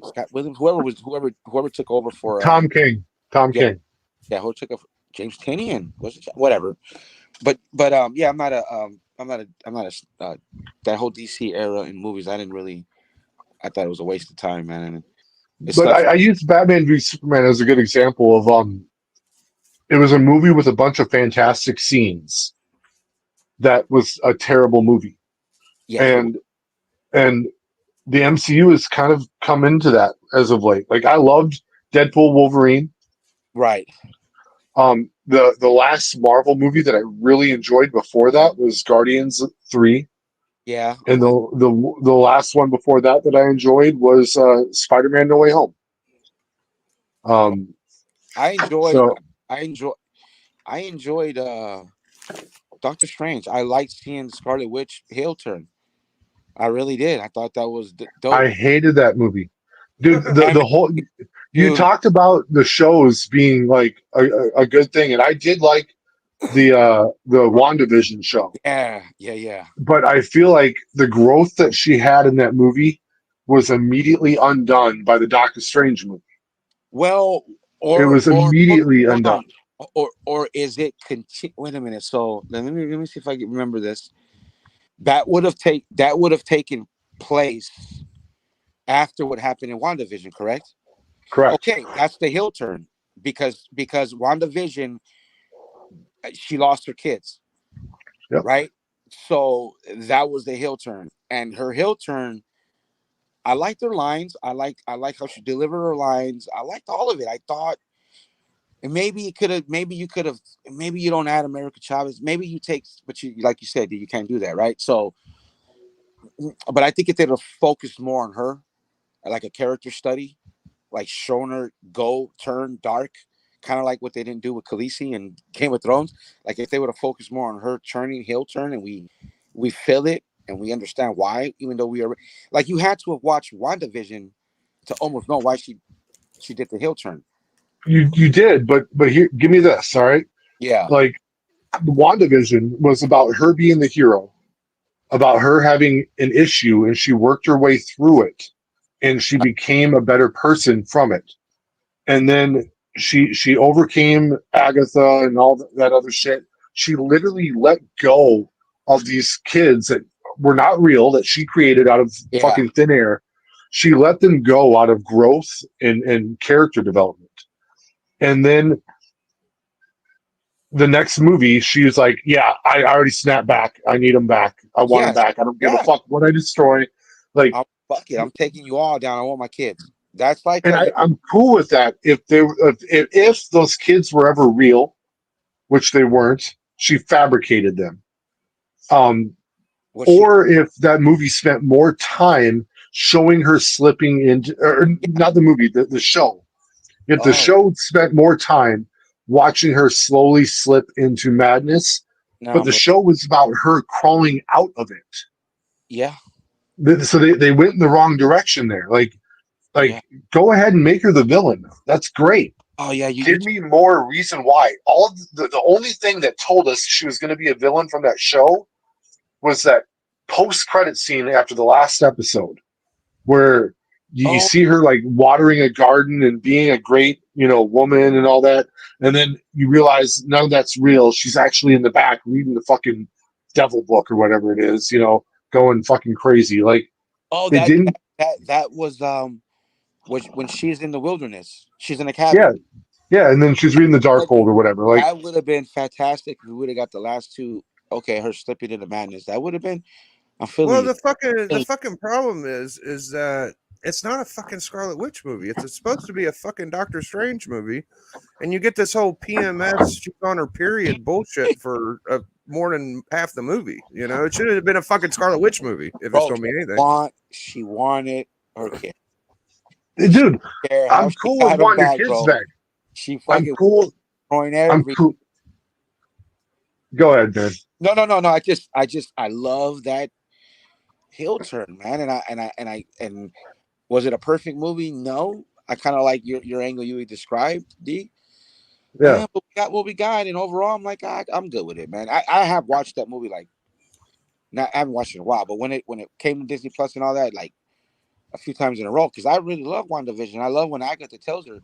S2: Scott Williams. Whoever took over for
S3: Tom King, Tom
S2: yeah,
S3: King.
S2: yeah, who took over James Tinian was it whatever. But yeah, I'm not a that whole DC era in movies. I thought it was a waste of time, man. And it
S3: But
S2: sucks.
S3: I use Batman v Superman as a good example of it was a movie with a bunch of fantastic scenes that was a terrible movie.
S2: Yes, it was.
S3: And and the MCU has kind of come into that as of late. Like I loved Deadpool Wolverine.
S2: Right.
S3: The last Marvel movie that I really enjoyed before that was Guardians 3.
S2: Yeah, I'm
S3: And
S2: with.
S3: the last one before that that I enjoyed was Spider-Man No Way Home. Um
S2: I enjoyed.
S3: so
S2: I enjoy. I enjoyed Doctor Strange. I liked seeing Scarlet Witch heel turn. I really did. I thought that was dope.
S3: I hated that movie. Dude,
S2: Damn
S3: the
S2: it,
S3: whole you
S2: dude.
S3: talked about the shows being like a good thing, and I did like the WandaVision show,
S2: Yeah, yeah, yeah.
S3: but I feel like the growth that she had in that movie was immediately undone by the Doctor Strange movie.
S2: Well,
S3: It
S2: or
S3: was
S2: or hold
S3: immediately
S2: hold on,
S3: undone.
S2: or is it Wait a minute. So let me see if I can remember this. That would have taken place after what happened in WandaVision, correct?
S3: Correct.
S2: Okay, that's the heel turn because WandaVision she lost her kids,
S3: Yep.
S2: right? So that was the heel turn, and her heel turn. I liked her lines. I like how she delivered her lines. I liked all of it. I thought, and maybe it could have, maybe you could have, maybe you don't add America Chavez. Maybe you take, but you like you said, you can't do that, right? So, but I think if they'd have focused more on her, like a character study, like showing her go turn dark, kind of like what they didn't do with Khaleesi and Game of Thrones. Like if they would have focused more on her turning heel turn, and we feel it and we understand why, even though we are like you had to have watched WandaVision to almost know why she did the heel turn.
S3: You did, but here, give me this. All right,
S2: Yeah,
S3: like WandaVision was about her being the hero, about her having an issue, and she worked her way through it, and she became a better person from it. And then she overcame Agatha and all that other shit. She literally let go of these kids that were not real that she created out of
S2: yeah,
S3: fucking thin air. She let them go out of growth and character development. And then the next movie, she's like, "Yeah, I already snapped back. I need them back. I want them
S2: yes,
S3: back. I don't give a
S2: yeah.
S3: fuck what I destroy." Like,
S2: Fuck it. I'm taking you all down. I want my kids. That's like
S3: and
S2: a
S3: I'm cool with that if those kids were ever real, which they weren't. She fabricated them. Um,
S2: was she?
S3: or if that movie spent more time showing her slipping into, or not the movie, the show. If the
S2: Oh
S3: show spent more time watching her slowly slip into madness,
S2: no,
S3: but the
S2: I'm with.
S3: show was about her crawling out of it.
S2: Yeah,
S3: So they went in the wrong direction there. Like
S2: yeah.
S3: go ahead and make her the villain. That's great.
S2: Oh yeah, you
S3: Give me more reason why. All the only thing that told us she was going to be a villain from that show was that post credit scene after the last episode where you
S2: oh
S3: see her like watering a garden and being a great woman and all that, and then you realize none of that's real. She's actually in the back reading the fucking devil book or whatever it is, going fucking crazy. Like
S2: oh
S3: it
S2: that
S3: didn't.
S2: that was which when she's in the wilderness, she's in a
S3: Yeah,
S2: cabin.
S3: yeah, and then she's reading the Darkhold or whatever. Like,
S2: That would have been fantastic if we would have got the last two. Okay, her slipping into madness. That would have been. I'm feeling
S1: Well,
S2: you.
S1: the fucking problem is that it's not a fucking Scarlet Witch movie. It's supposed to be a fucking Doctor Strange movie, and you get this whole PMS she's on her period bullshit for more than half the movie. You know, it should have been a fucking Scarlet Witch movie if it's
S2: Bro,
S1: going to be anything.
S2: she wanted her kid.
S3: dude,
S2: Care how
S3: I'm
S2: she
S3: cool with
S2: got him
S3: wanting your
S2: back,
S3: kids
S2: bro.
S3: back.
S2: She
S3: I'm
S2: fucking
S3: cool.
S2: destroying
S3: I'm
S2: every.
S3: cool. Go ahead, man.
S2: No. I love that heel turn, man. And was it a perfect movie? No. I kind of like your angle you described, D.
S3: Yeah,
S2: But we got what we got, and overall, I'm like, I'm good with it, man. I have watched that movie like, not I haven't watched it in a while, but when it came to Disney Plus and all that, like a few times in a row, because I really love WandaVision. I love when Agatha tells her,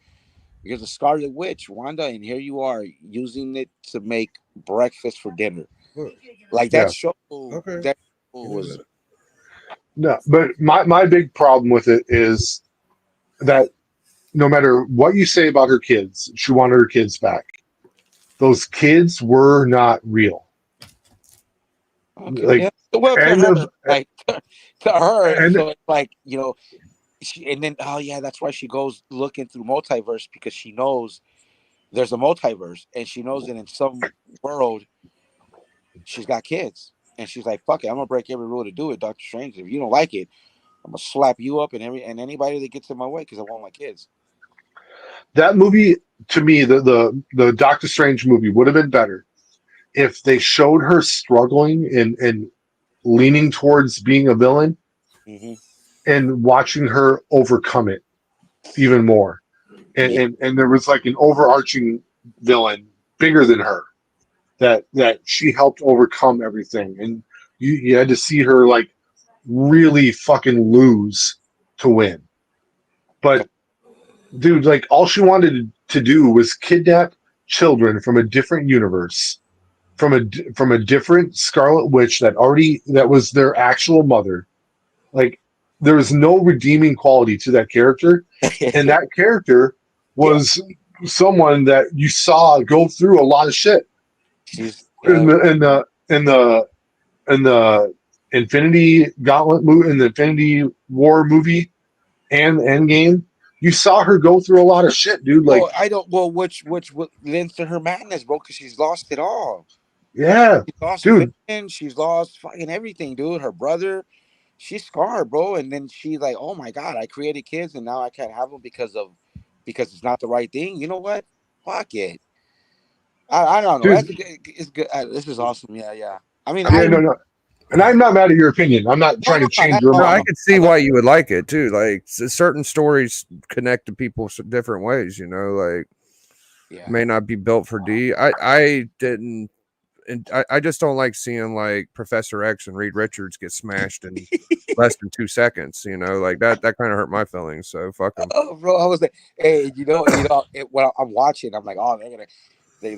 S2: "You're the Scarlet Witch, Wanda, and here you are using it to make breakfast for dinner." Like
S3: yeah.
S2: that show,
S1: Okay.
S2: that was
S3: No, but my big problem with it is that no matter what you say about her kids, she wanted her kids back. Those kids were not real.
S2: okay.
S3: Like
S2: Yeah, well, to
S3: end of
S2: her, like to her,
S3: and
S2: so it's like and then oh yeah, that's why she goes looking through multiverse because she knows there's a multiverse, and she knows that in some world she's got kids, and she's like, "Fuck it, I'm gonna break every rule to do it, Doctor Strange. If you don't like it, I'm gonna slap you up and anybody that gets in my way because I want my kids."
S3: that movie to me, the Doctor Strange movie would have been better if they showed her struggling and leaning towards being a villain
S2: Mm-hmm.
S3: and watching her overcome it even more. And,
S2: Yeah.
S3: and there was like an overarching villain bigger than her that she helped overcome everything. And you had to see her like really fucking lose to win. But dude, like all she wanted to do was kidnap children from a different universe, from a different Scarlet Witch that was their actual mother. Like there was no redeeming quality to that character, and that character
S2: Yeah.
S3: was someone that you saw go through a lot of shit
S2: She's
S3: in the Infinity Gauntlet movie, in the Infinity War movie, and Endgame. You saw her go through a lot of shit, dude. Like,
S2: well, I don't well, which lends to her madness, bro, because she's lost it all.
S3: yeah,
S2: She's lost
S3: dude.
S2: Finn, she's lost fucking everything, dude. Her brother, she's scarred, bro. And then she's like, "Oh my god, I created kids, and now I can't have them because it's not the right thing." You know what? Fuck it. I don't know.
S3: Dude,
S2: It's good. This is awesome. Yeah, yeah. I mean,
S3: yeah, no. And I'm not mad at your opinion. I'm not trying to change
S2: at
S3: your
S1: No, I
S3: mind.
S2: all.
S1: could
S2: I
S1: see
S2: love
S1: why
S2: it.
S1: you would like it too. Like certain stories connect to people different ways. You know, like
S2: Yeah.
S1: may not be built for D. I didn't. And I just don't like seeing like Professor X and Reed Richards get smashed in less than 2 seconds. You know, like that kind of hurt my feelings. So fuck them.
S2: Oh, bro, I was like, hey, when I'm watching, I'm like, oh, they're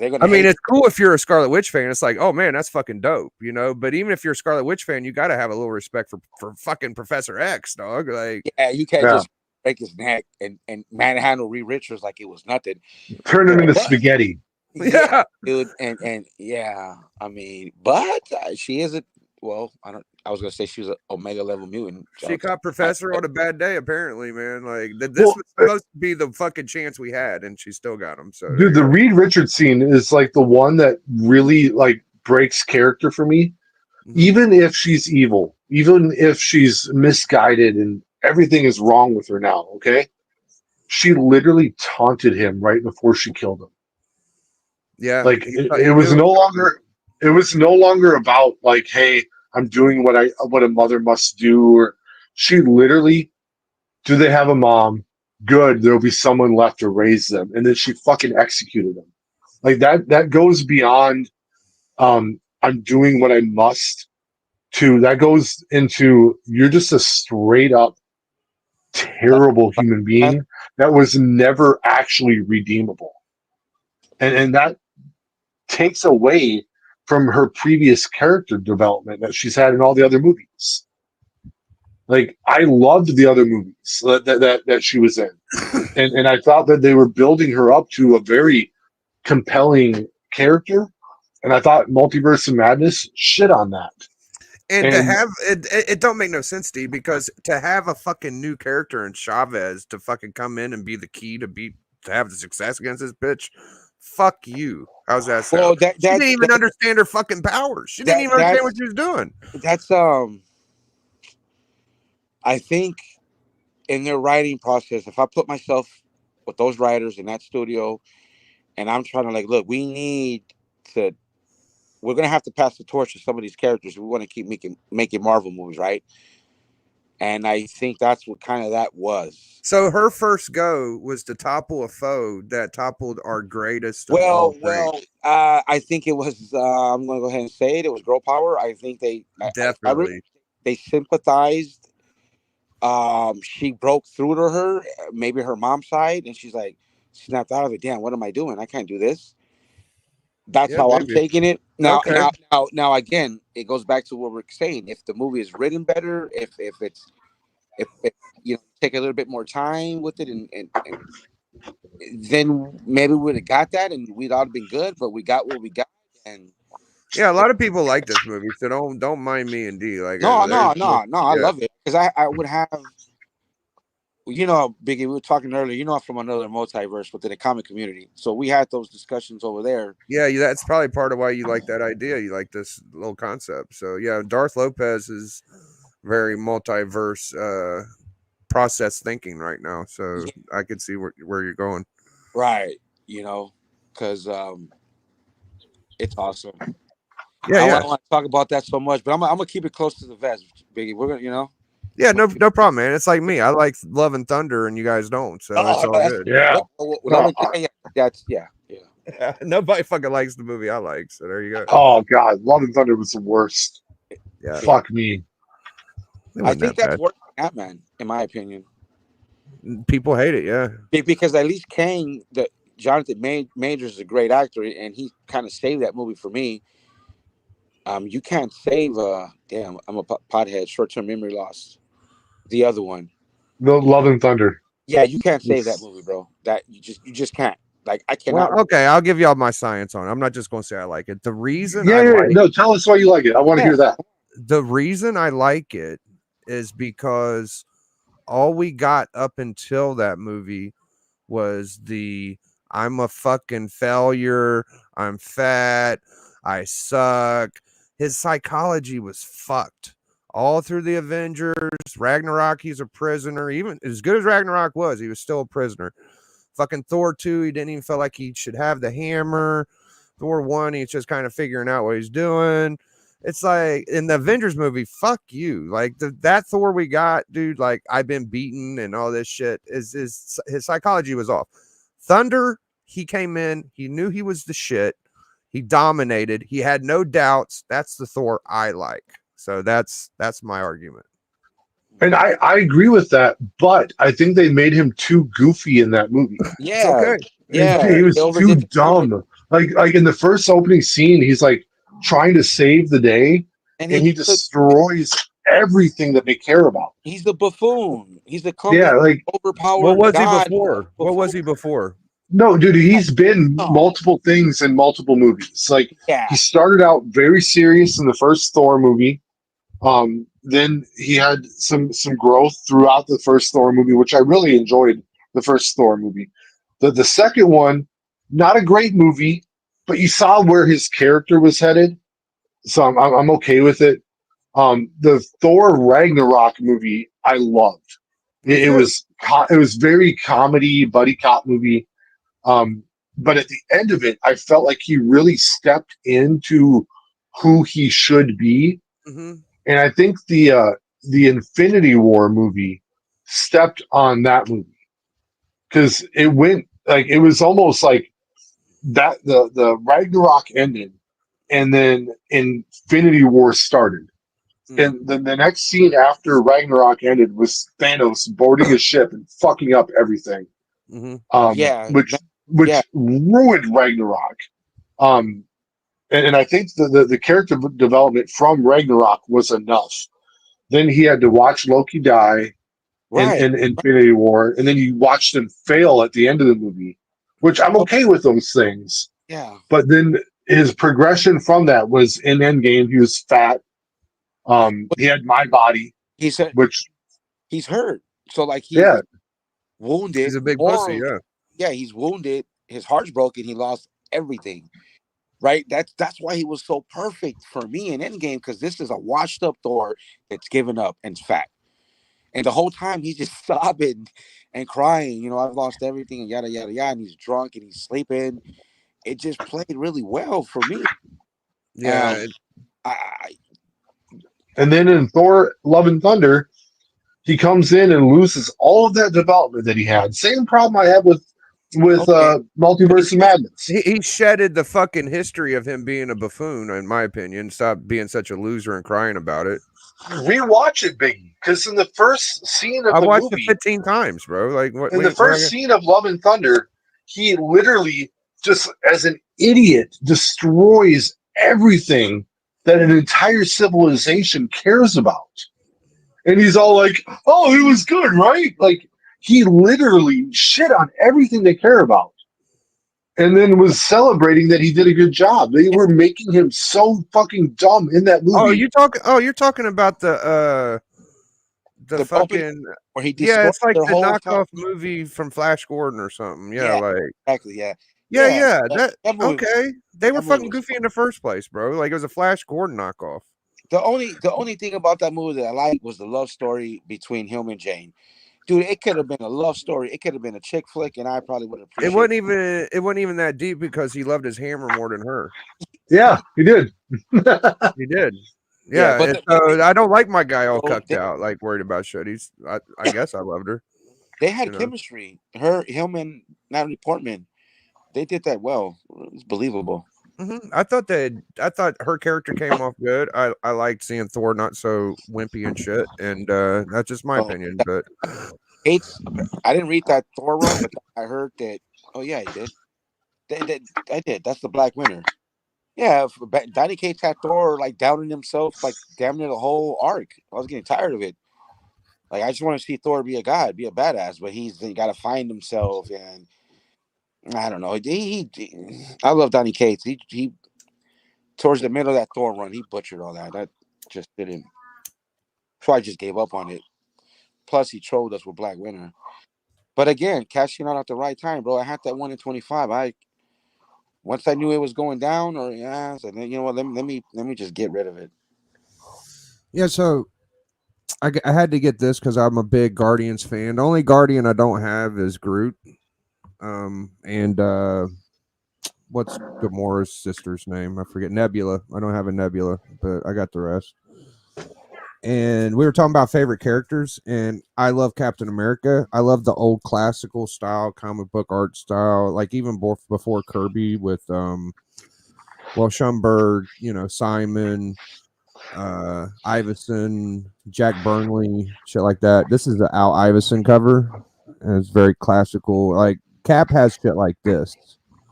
S1: I
S2: gonna
S1: mean,
S2: hate.
S1: it's cool if you're a Scarlet Witch fan. It's like, oh man, that's fucking dope, you know. But even if you're a Scarlet Witch fan, you got to have a little respect for fucking Professor X, dog. Like,
S2: Yeah, you can't
S3: Yeah,
S2: just break his neck and manhandle Reed Richards like it was nothing.
S3: turn them into
S2: But
S3: spaghetti.
S2: yeah,
S1: yeah,
S2: dude, and yeah, I mean, but she is a well, I don't. I was gonna say she was an Omega level mutant.
S1: she caught Professor on a bad day. Apparently, man. Like this
S3: Well,
S1: was supposed to be the fucking chance we had, and she still got him. So there
S3: dude,
S1: you
S3: the
S1: go.
S3: Reed Richards scene is like the one that really like breaks character for me.
S1: Mhm.
S3: Even if she's evil, even if she's misguided and everything is wrong with her now, okay? She literally taunted him right before she killed him.
S1: Yeah,
S3: Like
S1: he knew it.
S3: it was no longer about like, hey, I'm doing what a mother must do. Or she literally, do they have a mom? Good, there'll be someone left to raise them. And then she fucking executed them. Like that goes beyond I'm doing what I must to that goes into you're just a straight up terrible human being that was never actually redeemable. And that takes away from her previous character development that she's had in all the other movies. Like I loved the other movies that she was in, and I thought that they were building her up to a very compelling character, and I thought Multiverse of Madness shit on that.
S1: And to
S3: And
S1: have it don't make no sense, Steve, because to have a fucking new character in Chavez to fucking come in and be the key to have the success against this bitch, fuck you. How's that sound?
S2: Well,
S1: She didn't even understand her fucking powers. She didn't even understand what she was doing.
S2: That's I think in their writing process, if I put myself with those writers in that studio, and I'm trying to like, look, to, we're gonna have to pass the torch to some of these characters. If we want to keep making Marvel movies, right? And I think that's what kind of that was.
S1: So her first go was to topple a foe that toppled our greatest of all great.
S2: I think it was. I'm gonna go ahead and say it. It was girl power. I think
S1: Definitely.
S2: they sympathized. She broke through to her, maybe her mom's side, and she's like snapped out of it. Damn, what am I doing? I can't do this. That's how I'm
S1: maybe.
S2: taking it.
S1: Okay.
S2: Now, again, it goes back to what we're saying. If the movie is written better, if you know, take a little bit more time with it, and then maybe we'd have got that, and we'd all been good. But we got what we got, and
S1: Yeah, a lot of people like this movie, so don't mind me and D. Like,
S2: no,
S1: yeah.
S2: I love it because I would have. You know, Biggie, we were talking earlier. You know, I'm from another multiverse within the comic community, so we had those discussions over there.
S1: Yeah, that's probably part of why you like that idea. You like this little concept. So yeah, Darth Lopez is very multiverse process thinking right now. So I could see where you're going.
S2: Right. You know, because it's awesome.
S1: Yeah,
S2: I
S1: yeah.
S2: don't want to talk about that so much, but I'm gonna keep it close to the vest, Biggie. We're gonna, you know.
S1: Yeah, no problem, man. It's like me. I like Love and Thunder, and you guys don't, so it's all good.
S3: yeah,
S2: Yeah.
S1: Nobody fucking likes the movie I like, so there you go.
S3: oh god, Love and Thunder was the worst.
S1: Yeah,
S3: fuck me.
S2: I think that's worse than Ant-Man, in my opinion.
S1: People hate it, yeah,
S2: because at least Kang, Jonathan Majors is a great actor, and he kind of saved that movie for me. You can't save. Damn, I'm a pothead. Short-term memory loss. The other one.
S3: The Love and Thunder.
S2: Yeah, you can't save that movie, bro. That you just can't. Like I cannot.
S1: Well, okay, I'll give y'all my science on it. I'm not just going to say I like it. The reason
S3: no, tell us why you like it. I want to hear that.
S1: The reason I like it is because all we got up until that movie was I'm a fucking failure, I'm fat, I suck. His psychology was fucked all through the Avengers. Ragnarok, he's a prisoner. Even as good as Ragnarok was, he was still a prisoner. Fucking Thor 2, he didn't even feel like he should have the hammer. Thor 1, he's just kind of figuring out what he's doing. It's like in the Avengers movie, fuck you. Like that Thor we got, dude, like I've been beaten and all this shit, his psychology was off. Thunder, he came in, he knew he was the shit. He dominated. He had no doubts. That's the Thor I like. So that's my argument.
S3: And I agree with that, but I think they made him too goofy in that movie.
S2: Yeah,
S1: it's okay.
S2: Yeah,
S3: he was too dumb. Like in the first opening scene, he's like trying to save the day, and he destroys everything that they care about.
S2: He's the buffoon. He's the overpowered.
S1: What was he before? What was he before?
S3: No, dude, he's been multiple things in multiple movies. Like he started out very serious in the first Thor movie. Then he had some growth throughout the first Thor movie, which I really enjoyed. The first Thor movie, the second one, not a great movie, but you saw where his character was headed, so I'm okay with it. The Thor Ragnarok movie I loved. It was very comedy buddy cop movie. But at the end of it, I felt like he really stepped into who he should be.
S1: Mm-hmm.
S3: And I think the Infinity War movie stepped on that movie because it went like it was almost like that the Ragnarok ended and then Infinity War started. And the next scene after Ragnarok ended was Thanos boarding his ship and fucking up everything.
S1: Mm-hmm.
S3: Which ruined Ragnarok. And I think the character development from Ragnarok was enough. then he had to watch Loki die
S2: Right.
S3: in Infinity War, and then you watched him fail at the end of the movie, which I'm
S2: Oh,
S3: okay with those things.
S2: yeah.
S3: But then his progression from that was in Endgame, he was fat.
S2: But
S3: He had my body,
S2: he said
S3: which
S2: he's hurt. So like he's
S3: yeah,
S1: He's
S2: wounded,
S1: a big pussy.
S2: or
S1: Yeah.
S2: yeah, he's wounded. His heart's broken. He lost everything. Right. That's why he was so perfect for me in Endgame, because this is a washed up Thor that's given up and fat. And the whole time he's just sobbing and crying. I've lost everything and yada yada yada. And he's drunk and he's sleeping. It just played really well for me. Um,
S1: Yeah.
S2: I
S3: and then in Thor: Love and Thunder, he comes in and loses all of that development that he had. Same problem I had with
S2: okay, but
S3: Multiverse of Madness.
S1: He shedded the fucking history of him being a buffoon, in my opinion. Stop being such a loser and crying about it.
S3: Rewatch it, Biggie, because in the first scene of
S1: I
S3: the
S1: watched it
S3: movie,
S1: 15 times, bro. Like, what?
S3: in the
S1: When I
S3: first scene of Love and Thunder, he literally just, as an idiot, destroys everything that an entire civilization cares about. And he's all like, "Oh, it was good, right?" Like he literally shit on everything they care about, and then was celebrating that he did a good job. They were making him so fucking dumb in that
S1: oh,
S3: movie.
S1: you talking? Oh, you're talking about the
S2: the opening
S1: fucking
S2: where he
S1: yeah.
S2: destroyed
S1: It's like
S2: their
S1: the
S2: whole
S1: knockoff movie from Flash Gordon or something. Yeah,
S2: yeah,
S1: like
S2: exactly, yeah,
S1: yeah,
S2: yeah.
S1: yeah.
S2: That,
S1: That
S2: that movie,
S1: okay. They were
S2: that movie
S1: fucking
S2: was
S1: goofy in the first place, bro. Like it was a Flash Gordon knockoff.
S2: the only thing about that movie that I liked was the love story between him and Jane. Dude, it could have been a love story. It could have been a chick flick, and I probably would appreciate
S1: It wasn't even that deep because he loved his hammer more than her.
S3: Yeah, he did.
S1: He did.
S2: yeah,
S1: Yeah,
S2: but
S1: and so I don't like my guy all
S2: so
S1: cucked out, like worried about shit. I guess I loved her,
S2: they had
S1: you know.
S2: chemistry. Him, and Natalie Portman. They did that well. It was believable.
S1: I thought her character came off good. I liked seeing Thor not so wimpy and shit, and that's just my
S2: Oh,
S1: opinion. But
S2: Hates. I didn't read that Thor run, but I heard that. Oh yeah, he did. I did. That's the Black Winter. Yeah, Donny Cates had Thor like doubting himself, like damn near the whole arc. I was getting tired of it. Like I just want to see Thor be a god, be a badass, but he got to find himself, and I don't know. I love Donny Cates. He towards the middle of that Thor run, he butchered all that. That just didn't. So I just gave up on it. Plus, he trolled us with Black Winter. But again, cashing out at the right time, bro. I had that 1 in 25. Once I knew it was going down, or yeah, so then, you know what? Let me just get rid of it.
S1: yeah, so I had to get this because I'm a big Guardians fan. The only Guardian I don't have is Groot. And what's Gamora's sister's name? I forget. Nebula. I don't have a Nebula, but I got the rest. And we were talking about favorite characters, and I love Captain America. I love the old classical style, comic book art style, like even before Kirby with well, Schumberg, Simon, Iverson, Jack Burnley, shit like that. This is the Al Iverson cover, and it's very classical. Like Cap has shit like this.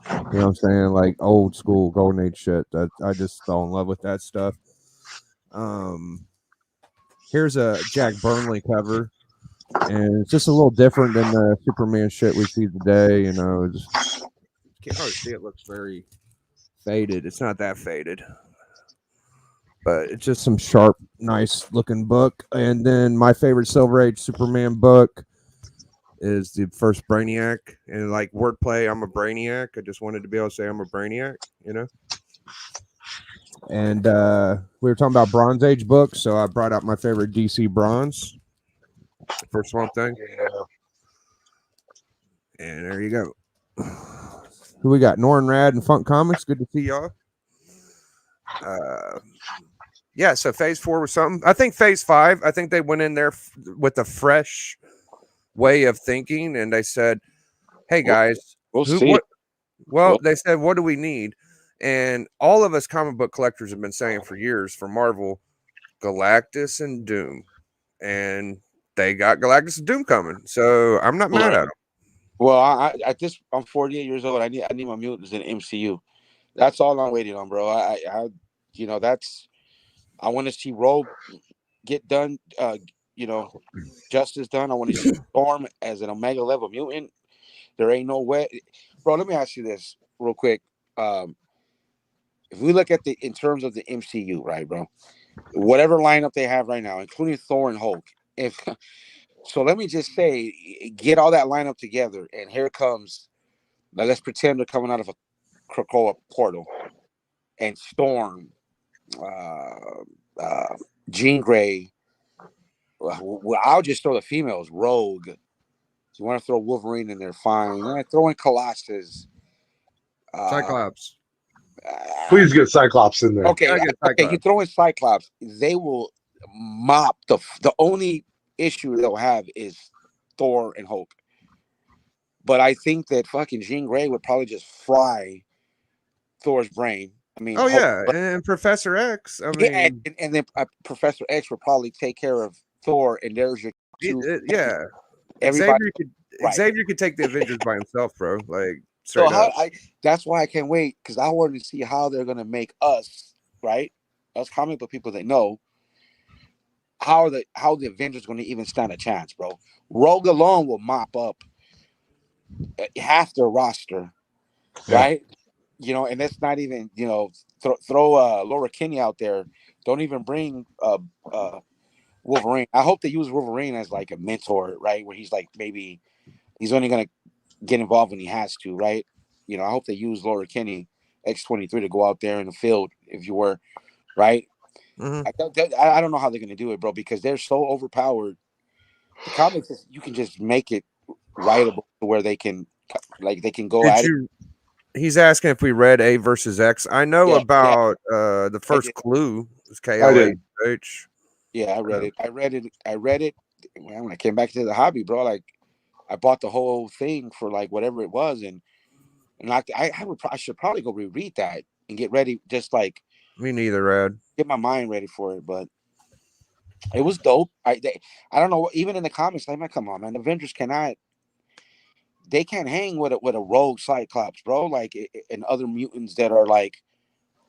S1: You know what I'm saying? Like old school golden age shit. That I just fell in love with that stuff. Um, Here's a Jack Burnley cover, and it's just a little different than the Superman shit we see today. Can't hardly see it. Looks very faded. It's not that faded, but it's just some sharp, nice looking book. And then my favorite Silver Age Superman book is the first Brainiac. And like wordplay, I'm a Brainiac. I just wanted to be able to say I'm a Brainiac, And we were talking about Bronze Age books, so I brought out my favorite DC Bronze for Swamp Thing.
S3: Yeah.
S1: And there you go. Who we got? Norrin Rad and Funk Comics. Good to see y'all. Yeah, so phase 4 was something. I think phase 5, I think they went in there with a fresh way of thinking, and they said, "Hey guys,
S2: We'll
S1: who
S2: see.
S1: what?" Well,
S2: Well,
S1: they said, "What do we need?" And all of us comic book collectors have been saying for years, for Marvel, Galactus and Doom, and they got Galactus and Doom coming. So I'm not mad
S2: right.
S1: at them.
S2: Well, I'm 48 years old. I need my mutants in the MCU. That's all I'm waiting on, bro. That's I want to see Rogue. get done, justice done. I want to see Storm as an Omega level mutant. There ain't no way, bro. Let me ask you this real quick. Um, if we look at in terms of the MCU, right, bro? Whatever lineup they have right now, including Thor and Hulk. If so, let me just say, get all that lineup together, and here comes. Now let's pretend they're coming out of a Krakoa portal, and Storm, uh, uh, Jean Grey. Well, I'll just throw the females. Rogue. If you want to throw Wolverine in there, fine. Throw in Colossus. Uh,
S1: Cyclops.
S3: Please get Cyclops in there.
S2: Okay, okay. You throw in Cyclops, they will mop the only issue they'll have is Thor and Hulk. But I think that fucking Jean Grey would probably just fry Thor's brain. I mean,
S1: Oh
S2: Hulk,
S1: yeah, and Professor X. I
S2: yeah,
S1: mean,
S2: and then Professor X would probably take care of Thor, and there's your two.
S1: yeah.
S2: Everybody, right?
S1: Xavier could take the Avengers by himself, bro. Like
S2: So
S1: straight up.
S2: that's why I can't wait, because I wanted to see how they're gonna make us, right? Us comic book people that know how the Avengers going to even stand a chance, bro. Rogue alone will mop up half their roster, right? And that's not even throw Laura Kinney out there. Don't even bring Wolverine. I hope they use Wolverine as like a mentor, right? Where he's like, maybe he's only gonna get involved when he has to, right? I hope they use Laura Kinney X-23 to go out there in the field, if you were, right?
S1: Mm-hmm.
S2: I don't know how they're gonna do it, bro, because they're so overpowered. The comics, you can just make it writable to where they can go at it.
S1: He's asking if we read A versus X. I know about the first clue was KLH.
S2: Yeah, I read it. I read it when I came back to the hobby, bro. Like, I bought the whole thing for like whatever it was, and I should probably go reread that and get ready. Just like,
S1: me neither, Rad.
S2: Get my mind ready for it, but it was dope. I don't know. Even in the comics, like, man, come on, man. The Avengers they can't hang with a rogue Cyclops, bro. Like, and other mutants that are like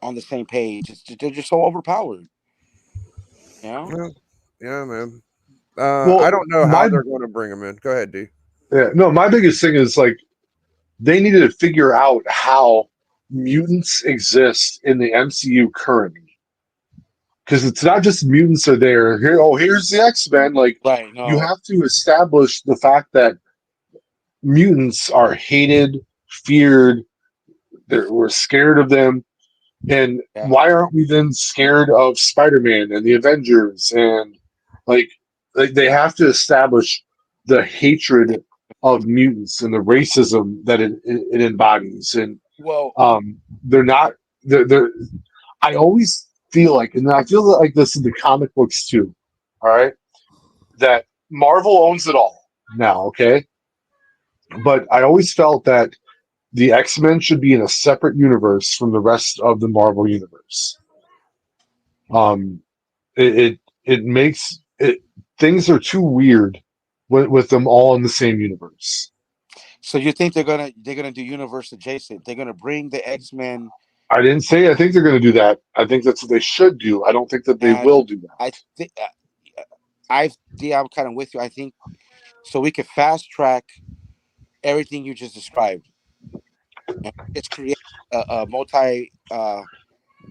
S2: on the same page. They're just so overpowered.
S1: Yeah, man.
S3: Well,
S1: I don't know how they're going to bring them in. Go ahead, D.
S3: Yeah, no, my biggest thing is like they needed to figure out how mutants exist in the MCU currently. Because it's not just mutants are there. Here's the X-Men. Like,
S2: right, no.
S3: You have to establish the fact that mutants are hated, feared. We're scared of them. And why aren't we then scared of Spider-Man and the Avengers? And like they have to establish the hatred of mutants and the racism that it embodies. And they're not. They're. I always feel like, and I feel like this in the comic books too. All right, that Marvel owns it all now. Okay, but I always felt that the X-Men should be in a separate universe from the rest of the Marvel universe. It makes it things are too weird with them all in the same universe.
S2: So you think they're gonna do universe adjacent? They're gonna bring the X-Men.
S3: I didn't say I think they're going to do that. I think that's what they should do. I don't think that they will do that.
S2: I think I'm kind of with you. I think so. We could fast track everything you just described. It's create a multi.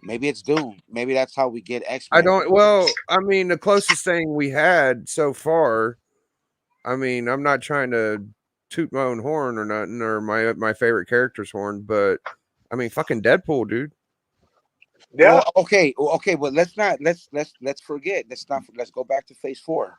S2: Maybe it's Doom. Maybe that's how we get X-Men.
S1: I don't. Well, I mean, the closest thing we had so far. I mean, I'm not trying to toot my own horn or nothing, or my favorite character's horn, but I mean, fucking Deadpool, dude.
S3: Yeah.
S2: Well, okay, but let's forget. Let's go back to Phase 4.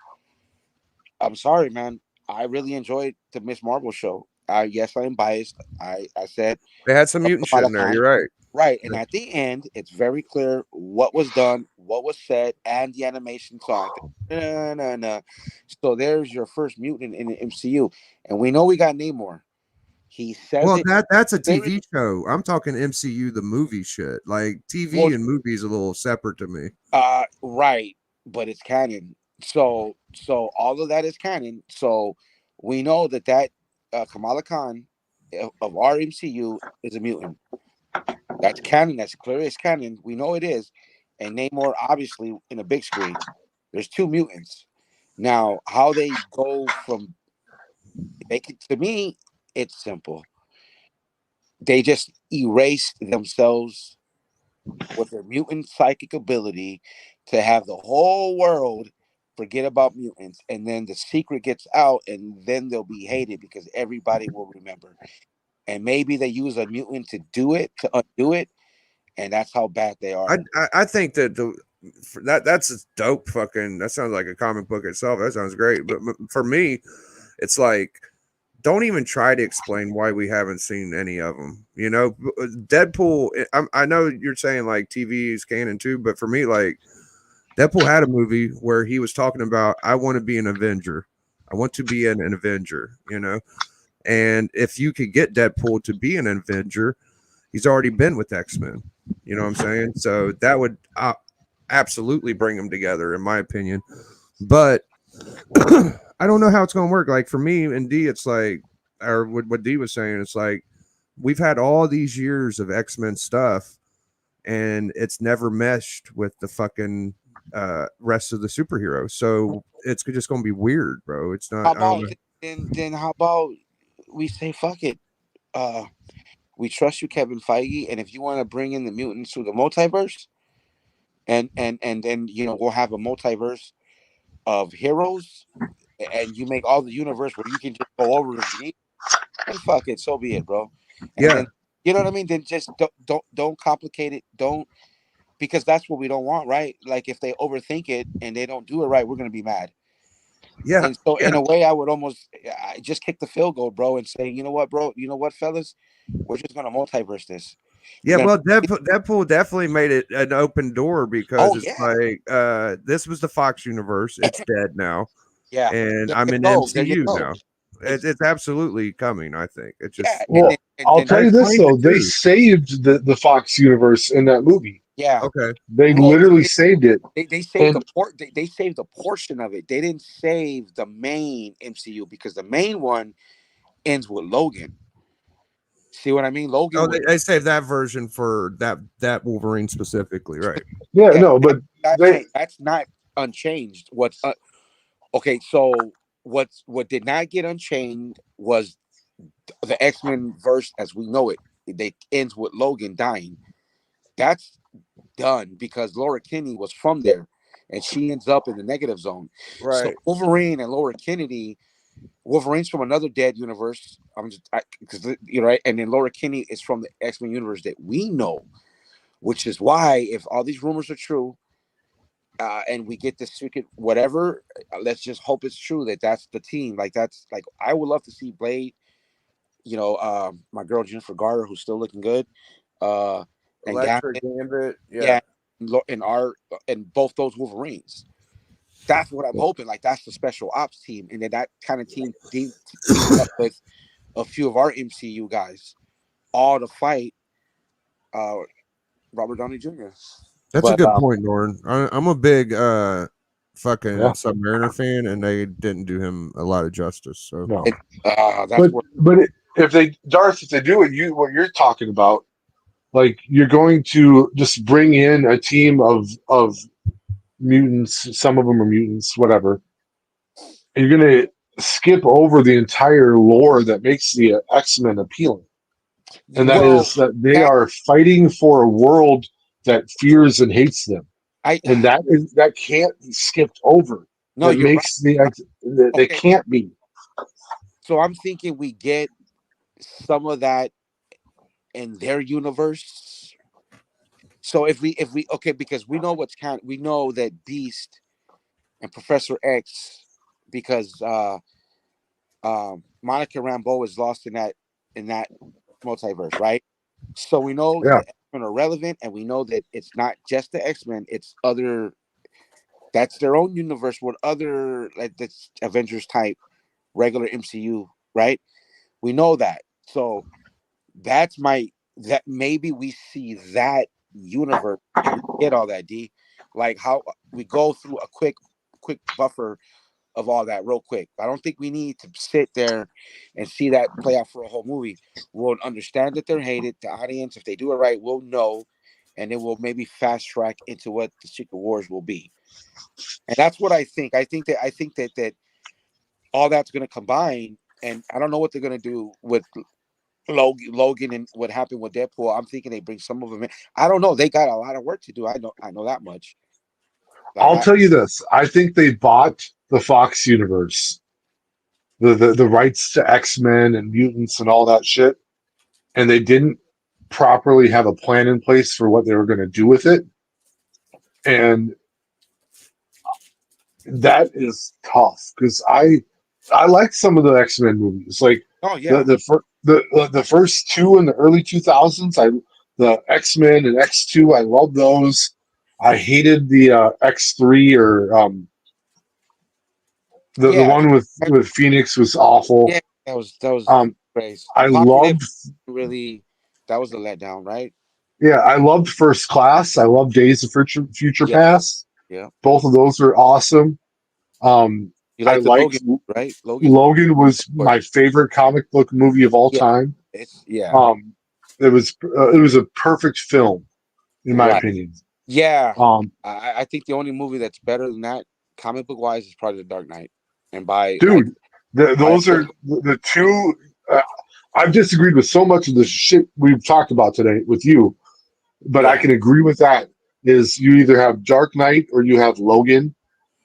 S2: I'm sorry, man. I really enjoyed the Miss Marvel show. Yes, I am biased. I said
S1: they had some mutant shit in there. You're right.
S2: Right, and at the end, it's very clear what was done, what was said, and the animation song. So there's your first mutant in the MCU, and we know we got Namor. He says
S1: that's a TV show. I'm talking MCU, the movie shit. Like TV and movies a little separate to me.
S2: Right, but it's canon. So all of that is canon. So we know that Kamala Khan of our MCU is a mutant. That's canon. That's clear as canon. We know it is. And Namor, obviously, in a big screen. There's two mutants. Now, how they go from they can, to me, it's simple. They just erased themselves with their mutant psychic ability to have the whole world forget about mutants, and then the secret gets out, and then they'll be hated because everybody will remember. And maybe they use a mutant to do it, to undo it, and that's how bad they
S1: I,
S2: are.
S1: I think that that's a dope fucking. That sounds like a comic book itself. That sounds great. But for me, it's like, don't even try to explain why we haven't seen any of them. You know, Deadpool. I know you're saying like TV is canon too, but for me, like Deadpool had a movie where he was talking about, I want to be an Avenger. I want to be an Avenger. You know, and if you could get Deadpool to be an Avenger, he's already been with X-Men. You know what I'm saying? So that would absolutely bring them together, in my opinion. But I don't know how it's going to work. Like for me and D, it's like, or what D was saying, it's like we've had all these years of X-Men stuff, and it's never meshed with the fucking rest of the superheroes. So it's just going to be weird, bro. It's
S2: How
S1: not. I don't
S2: about
S1: know.
S2: then? How about we say fuck it? Uh, we trust you, Kevin Feige, and if you want to bring in the mutants through the multiverse, and then we'll have a multiverse of heroes, and you make all the universe where you can just go over if you need, and fuck it, so be it, bro. And
S1: Yeah,
S2: then you know what I mean. Then just don't complicate it. Don't, because that's what we don't want, right? Like if they overthink it and they don't do it right, we're gonna be mad.
S1: yeah,
S2: And so, in
S1: yeah.
S2: a way, I would almost I just kick the field goal, bro, and say, you know what, bro, you know what, fellas, we're just gonna multiverse this. We're
S1: Yeah,
S2: gonna,
S1: well, Deadpool definitely made it an open door because
S2: oh
S1: it's
S2: yeah,
S1: like this was the Fox universe. It's dead now,
S2: yeah,
S1: and
S2: there
S1: I'm
S2: you
S1: in the
S2: go, there you
S1: MCU
S2: go.
S1: now. It's absolutely coming. I think it's
S2: Yeah,
S1: just
S2: and
S3: Well, I'll
S2: then
S3: tell
S1: that
S3: you this
S1: explains it
S3: though, they
S1: too.
S3: saved the Fox universe in that movie.
S2: yeah,
S1: Okay,
S3: They
S2: well,
S3: literally saved it.
S2: they saved
S3: And
S2: the they saved a portion of it. They didn't save the main MCU because the main one ends with Logan. See what I mean? Logan
S1: oh,
S2: was,
S1: they saved that version for that Wolverine specifically, right?
S3: yeah,
S2: yeah,
S3: no, but
S2: that
S3: they
S2: changed. That's not unchanged. What's okay? So what did not get unchained was the X-Men verse as we know it. They ends with Logan dying. That's done because Laura Kinney was from there, and she ends up in the negative zone. So
S1: Right.
S2: Wolverine and Laura Kennedy, Wolverine's from another dead universe. I'm just because right, and then Laura Kinney is from the X-Men universe that we know, which is why if all these rumors are true, and we get this secret whatever, let's just hope it's true that that's the team. Like that's like I would love to see Blade. My girl Jennifer Garner, who's still looking good, uh, and
S1: Electric
S2: Gambit,
S1: Gambit. Yeah.
S2: yeah, and our and both those Wolverines. That's what I'm hoping. Like that's the special ops team, and then that kind of teams up with a few of our MCU guys, all to fight uh, Robert Downey Jr.
S1: That's a
S2: But
S1: good point, Norn. I'm a big
S3: yeah,
S1: fucking Submariner fan, and they didn't do him a lot of justice. So
S3: no.
S2: it, that's where
S3: If they Darth, if they do what you're talking about, like you're going to just bring in a team of mutants, some of them are mutants, whatever, and you're gonna skip over the entire lore that makes the X-Men appealing. And that
S2: well
S3: is that they
S2: that
S3: are fighting for a world that fears and hates them,
S2: I
S3: and that can't be skipped over.
S2: no,
S3: That
S2: you're right.
S3: makes that they
S2: Okay,
S3: can't be.
S2: so I'm thinking we get some of that in their universe. So if we okay, because we know we know that Beast and Professor X, because Monica Rambeau is lost in that multiverse, right? So we know
S3: Yeah,
S2: the X-Men are relevant, and we know that it's not just the X-Men; it's other. That's their own universe with other like that's Avengers type regular MCU, right? We know that. So that's my that maybe we see that universe and we get all that D, like how we go through a quick buffer of all that real quick. I don't think we need to sit there and see that play out for a whole movie. We'll understand that they're hated. The audience, if they do it right, will know, and it will maybe fast track into what the Secret Wars will be. And that's what I think. I think that all that's going to combine, and I don't know what they're going to do with Logan and what happened with Deadpool. I'm thinking they bring some of them in. I don't know. They got a lot of work to do. I know that much. Like
S3: I'll tell you this. I think they bought the Fox universe, the rights to X-Men and mutants and all that shit, and they didn't properly have a plan in place for what they were going to do with it. And that is tough because I liked some of the X-Men movies, like
S2: oh
S3: the
S2: yeah,
S3: the first two in the early 2000s. The X-Men and X2. I love those. I hated the X3 or the
S2: yeah,
S3: one with Phoenix was awful.
S2: yeah. That was
S3: Um,
S2: crazy.
S3: I
S2: Positive,
S3: loved
S2: really. That was a letdown, right?
S3: yeah, I loved First Class. I loved Days of Future
S2: Yeah,
S3: Past.
S2: yeah.
S3: Both of those are awesome. Um,
S2: You
S3: I
S2: like the
S3: liked
S2: Logan, right? Logan,
S3: Logan was
S2: or
S3: my favorite comic book movie of all
S2: yeah,
S3: time.
S2: yeah,
S3: Um, it was a perfect film in my
S2: right.
S3: opinion.
S2: Yeah,
S3: Um,
S2: I think the only movie that's better than that, comic book wise, is probably The Dark Knight. And by like
S3: dude,
S2: by
S3: those are the two. Uh, I've disagreed with so much of the shit we've talked about today with you, but I
S2: yeah,
S3: can agree with that. Is you either have Dark Knight or you have Logan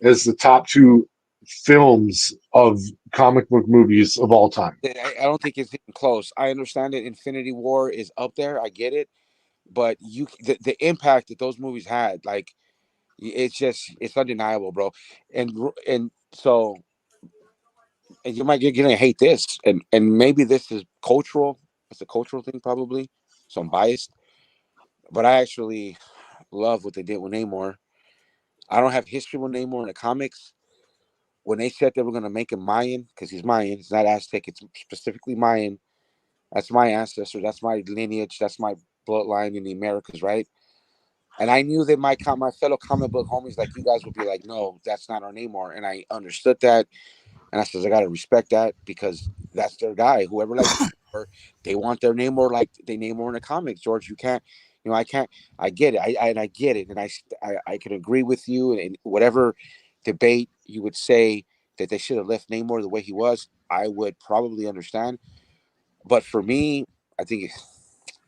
S3: as the top two films of comic book movies of all time.
S2: I don't think it's even close. I understand that Infinity War is up there. I get it, but the impact that those movies had, like it's undeniable, bro. And so and you're gonna hate this, and maybe this is cultural. It's a cultural thing, probably. So I'm biased, but I actually love what they did with Namor. I don't have history with Namor in the comics. When they said they were gonna make him Mayan, because he's Mayan, it's not Aztec, it's specifically Mayan. That's my ancestor. That's my lineage. That's my bloodline in the Americas, right? And I knew that my fellow comic book homies like you guys would be like, no, that's not our Namor. And I understood that. And I said, I got to respect that because that's their guy. Whoever likes Namor, they want their Namor like they Namor in the comics. George, you can't, I can't, I get it. I get it. And I can agree with you. And whatever debate you would say that they should have left Namor the way he was, I would probably understand. But for me, I think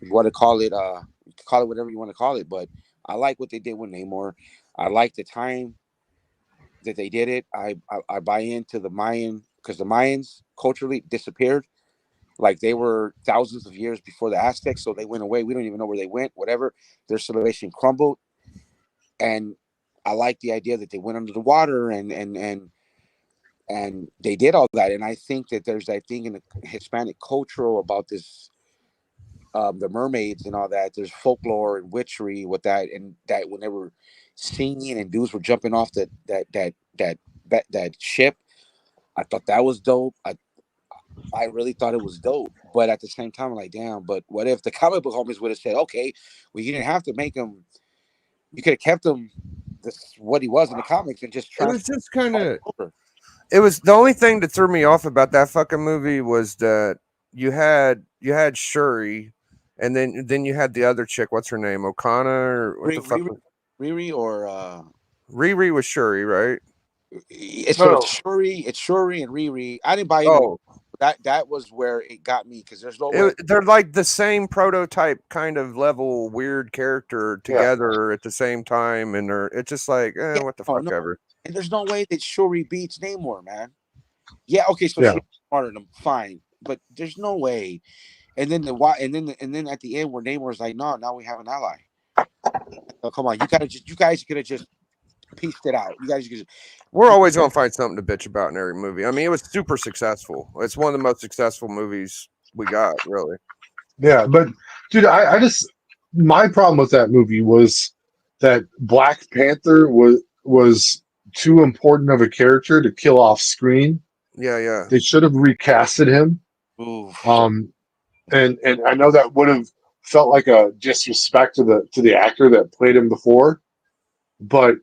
S2: you want to call it, you can call it whatever you want to call it. But I like what they did with Namor. I like the time that they did it. I buy into the Mayan because the Mayans culturally disappeared. Like they were thousands of years before the Aztecs, so they went away. We don't even know where they went. Whatever, their civilization crumbled, and I like the idea that they went under the water and they did all that. And I think that there's that thing in the Hispanic culture about this, the mermaids and all that. There's folklore and witchery with that, and that when they were singing and dudes were jumping off that ship, I thought that was dope. I really thought it was dope, but at the same time, I'm like, damn. But what if the comic book homies would have said, okay, well, you didn't have to make him. You could have kept him this what he was in the comics and just
S1: It was
S2: transferred
S1: just kind of.
S2: over.
S1: It was the only thing that threw me off about that fucking movie was that you had Shuri, and then you had the other chick. What's her name? Okana or what the fuck?
S2: Riri, Riri, or
S1: Riri was Shuri, right?
S2: so
S3: No,
S2: It's Shuri and Riri. I didn't buy into
S1: Oh,
S2: that was where it got me because there's no way.
S1: they're like the same prototype kind of level weird character
S3: yeah,
S1: together at the same time, and it's just like
S2: Yeah,
S1: what the
S2: no,
S1: fuck
S2: no,
S1: ever.
S2: and there's no way that Shuri beats Namor, man. Yeah, okay, so
S3: yeah.
S2: she's smarter than him, fine, but there's no way. And then the why, and then at the end where Namor's like, no, now we have an ally. Oh, come on, you guys could have just pieced it out. You guys could just,
S1: We're
S2: you,
S1: always gonna find something to bitch about in every movie. I mean, it was super successful. It's one of the most successful movies we got, really.
S3: Yeah, but dude, I just my problem with that movie was that Black Panther was too important of a character to kill off screen.
S1: Yeah, yeah.
S3: They should have recasted him.
S2: ooh,
S3: Um, and I know that would have felt like a disrespect to the actor that played him before, but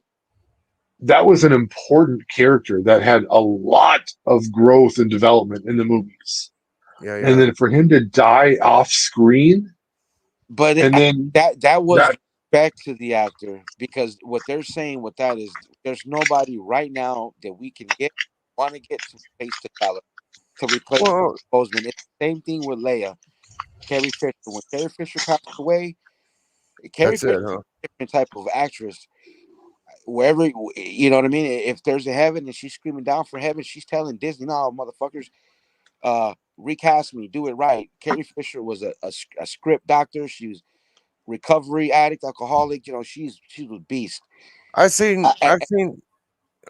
S3: that was an important character that had a lot of growth and development in the movies.
S1: Yeah,
S3: And
S1: yeah.
S3: then for him to die off screen,
S2: but
S3: and then
S2: that was
S3: that
S2: respect to the actor because what they're saying with that is there's nobody right now that we can want to get to face T'Challa to replace
S1: Well,
S2: Boseman. It's the same thing with Leia, Carrie Fisher. When Carrie Fisher passed away, Carrie
S1: that's
S2: Fisher
S1: it,
S2: is
S1: huh?
S2: a different type of actress. Wherever you know what I mean. If there's a heaven and she's screaming down for heaven, she's telling Disney, "No, motherfuckers, recast me, do it right." Carrie Fisher was a script doctor. She was recovery addict, alcoholic. You know, she's a beast.
S1: I've seen. Go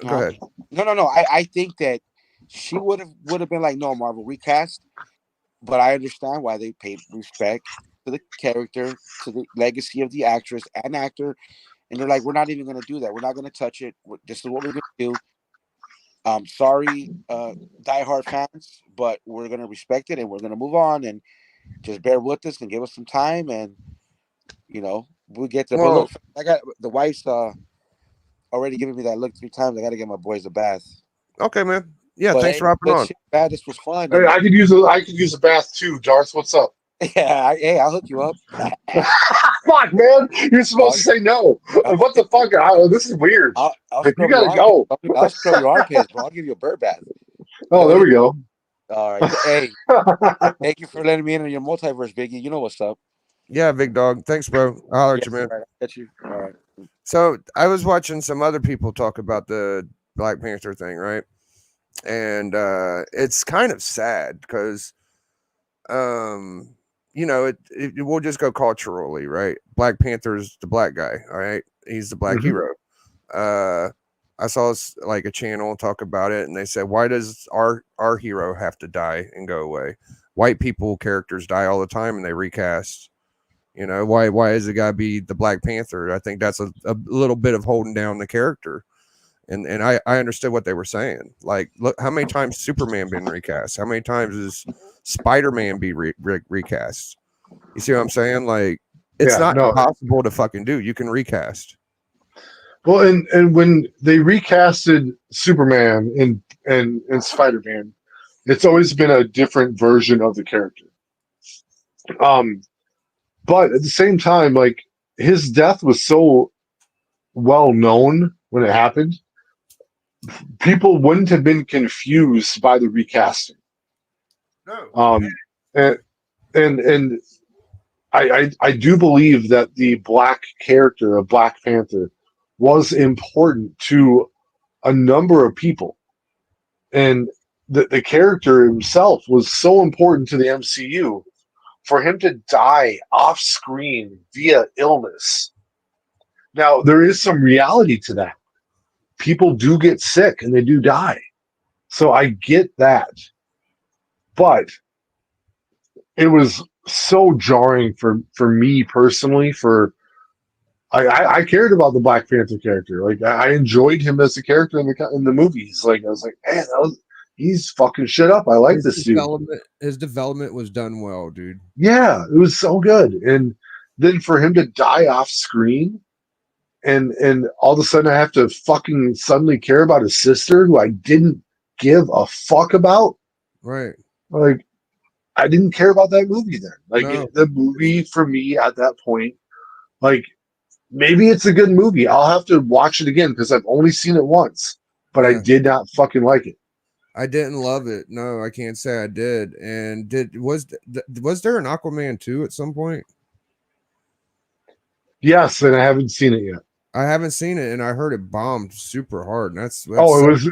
S2: Huh?
S1: ahead.
S2: No. I think that she would have been like, no, Marvel recast. But I understand why they paid respect to the character, to the legacy of the actress and actor, and they're like, we're not even going to do that. We're not going to touch it. This is what we're going to do. Sorry, diehard fans, but we're going to respect it and we're going to move on and just bear with us and give us some time, and we'll get there. But
S1: Well,
S2: look, I got the wife's already giving me that look 3 times. I got to get my boys a bath.
S1: okay, man. Yeah,
S2: But
S1: thanks
S2: hey,
S1: for hopping
S2: good
S1: on.
S2: shit, man. This was fun,
S3: Hey,
S2: and
S3: I could use a bath too, Darth. What's up?
S2: yeah, hey, I'll hook you up.
S3: Fuck, man. You're supposed
S2: I'll,
S3: to say no.
S2: I'll,
S3: What the fuck? This is weird.
S2: I'll
S3: Like, you
S2: scrub your
S3: gotta
S2: armpits.
S3: go.
S2: I'll scrub your armpits, bro. I'll give you a bird bath.
S3: Oh,
S2: Hell
S3: there
S2: yeah.
S3: we go.
S2: All right. Hey, thank you for letting me into your multiverse, Biggie. You know what's up.
S1: Yeah, big dog. Thanks, bro. I'll holler at you,
S2: Yes,
S1: man.
S2: all right. I got you. All right.
S1: So I was watching some other people talk about the Black Panther thing, right? And it's kind of sad because, um, we'll just go culturally, right? Black Panther's the black guy, all right? He's the black
S3: Mhm.
S1: hero. Uh, I saw like a channel talk about it, and they said, "Why does our hero have to die and go away? White people characters die all the time, and they recast. Why is it got to be the Black Panther? I think that's a little bit of holding down the character." And I understood what they were saying. Like, look, how many times Superman been recast? How many times is Spider-Man be recast? You see what I'm saying? Like, it's
S3: Yeah,
S1: not
S3: no.
S1: impossible to fucking do. You can recast.
S3: Well, and when they recasted Superman and Spider Man, it's always been a different version of the character. Um, but at the same time, like his death was so well known when it happened, people wouldn't have been confused by the recasting.
S1: No.
S3: And and I do believe that the black character of Black Panther was important to a number of people, and the character himself was so important to the MCU. For him to die off screen via illness. Now there is some reality to that. People do get sick and they do die, so I get that, but it was so jarring for me personally. I cared about the Black Panther character. Like I enjoyed him as a character in the movies. Like I was like, man, he's fucking shit up. I like this dude.
S1: His development was done well, dude.
S3: Yeah, it was so good. And then for him to die off screen, and all of a sudden I have to fucking suddenly care about his sister who I didn't give a fuck about.
S1: Right.
S3: Like I didn't care about that movie then. Like
S1: No.
S3: the movie for me at that point, like maybe it's a good movie. I'll have to watch it again because I've only seen it once, but I
S1: Yeah.
S3: did not fucking like it.
S1: I didn't love it. No, I can't say I did. And was there an Aquaman 2 at some point?
S3: Yes, and I haven't seen it yet.
S1: I haven't seen it, and I heard it bombed super hard. And that's
S3: Oh, it was,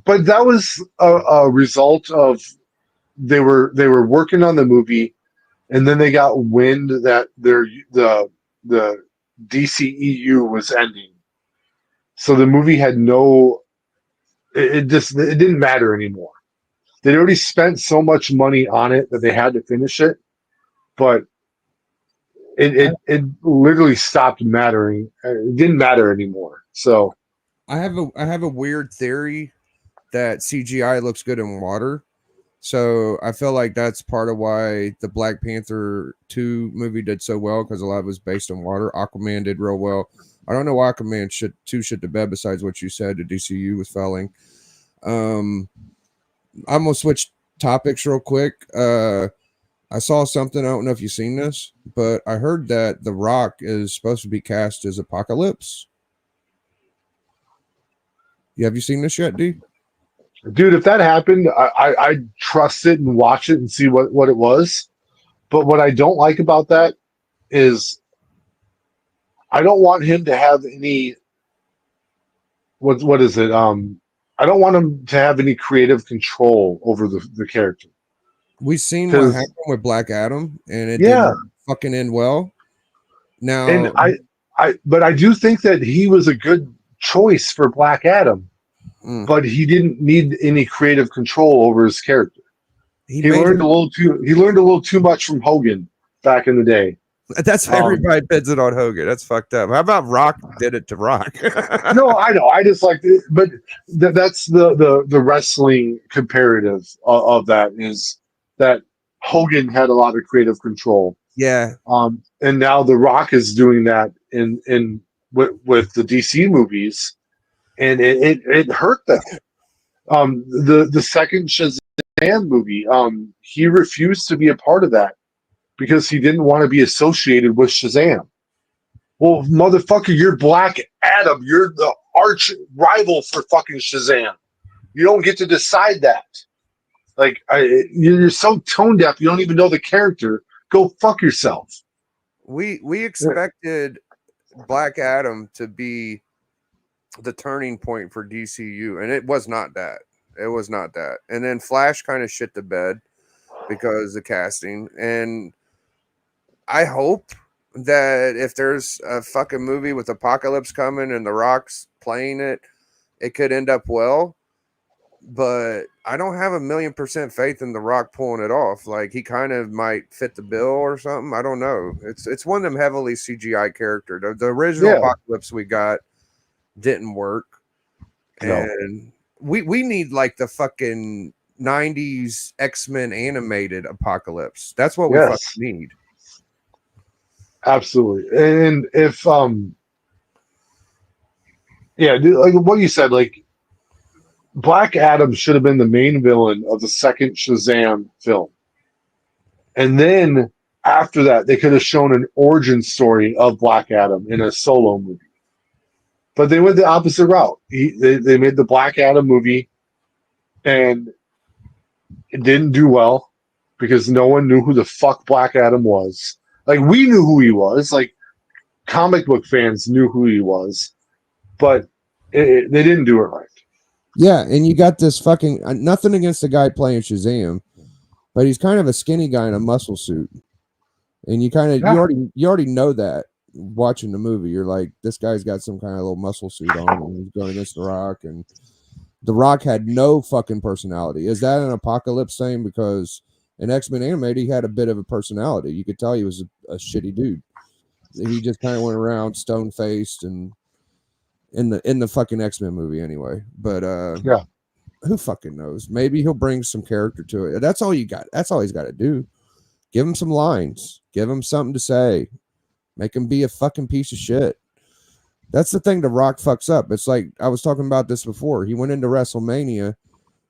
S3: but that was a result of they were working on the movie, and then they got wind that the DCEU was ending, so the movie had no. It didn't matter anymore. They'd already spent so much money on it that they had to finish it, but it literally stopped mattering. It didn't matter anymore. So
S1: I have a weird theory that CGI looks good in water. So I feel like that's part of why the Black Panther 2 movie did so well, because a lot of it was based on water. Aquaman did real well. I don't know why Aquaman shit to bed besides what you said. The DCU was failing. I'm gonna switch topics real quick. I saw something. I don't know if you've seen this, but I heard that The Rock is supposed to be cast as Apocalypse. Have you seen this yet, D?
S3: Dude, if that happened, I'd trust it and watch it and see what it was. But what I don't like about that is I don't want him to have any what is it? I don't want him to have any creative control over the character.
S1: We've seen what
S3: Because
S1: happened with Black Adam, and it
S3: yeah,
S1: didn't fucking end well.
S3: and
S1: Now,
S3: but I do think that he was a good choice for Black Adam,
S1: mm,
S3: but he didn't need any creative control over his character.
S1: he
S3: He
S1: made
S3: learned
S1: him.
S3: he learned a little too much from Hogan back in the day.
S1: That's everybody pins it on Hogan. That's fucked up. How about Rock did it to Rock?
S3: No, I know. I just like it, but that's the wrestling comparative of that is that Hogan had a lot of creative control.
S1: Yeah,
S3: And now The Rock is doing that in with the DC movies, and it hurt them. The second Shazam movie, he refused to be a part of that because he didn't want to be associated with Shazam. Well, motherfucker, you're Black Adam. You're the arch rival for fucking Shazam. You don't get to decide that. Like, you're so tone deaf, you don't even know the character. Go fuck yourself.
S1: we expected Black Adam to be the turning point for DCU, and it was not that. It was not that. And then Flash kind of shit the bed because of casting. And I hope that if there's a fucking movie with Apocalypse coming and The Rock's playing it, it could end up well. But I don't have 1,000,000% faith in The Rock pulling it off. Like, he kind of might fit the bill or something. I don't know. It's one of them heavily CGI character. The original
S3: Yeah.
S1: Apocalypse we got didn't work,
S3: No.
S1: and we need like the fucking 90s X-Men animated Apocalypse. That's what we
S3: Yes.
S1: fucking need.
S3: Absolutely. And if yeah, dude, like what you said, like Black Adam should have been the main villain of the second Shazam film. And then after that, they could have shown an origin story of Black Adam in a solo movie. But they went the opposite route. They made the Black Adam movie, and it didn't do well because no one knew who the fuck Black Adam was. Like, we knew who he was. Like, comic book fans knew who he was, but they didn't do it right.
S1: Yeah, and you got this fucking nothing against the guy playing Shazam, but he's kind of a skinny guy in a muscle suit, and you kind of
S3: Yeah.
S1: you already know that watching the movie. You're like, this guy's got some kind of little muscle suit on, and he's going against The Rock, and The Rock had no fucking personality. Is that an Apocalypse thing? Because in X-Men animated, he had a bit of a personality. You could tell he was a shitty dude. He just kind of went around stone faced and in the fucking X-Men movie anyway. But
S3: Yeah.
S1: who fucking knows? Maybe he'll bring some character to it. That's all you got. That's all he's got to do. Give him some lines. Give him something to say. Make him be a fucking piece of shit. That's the thing The Rock fucks up. It's like I was talking about this before. He went into WrestleMania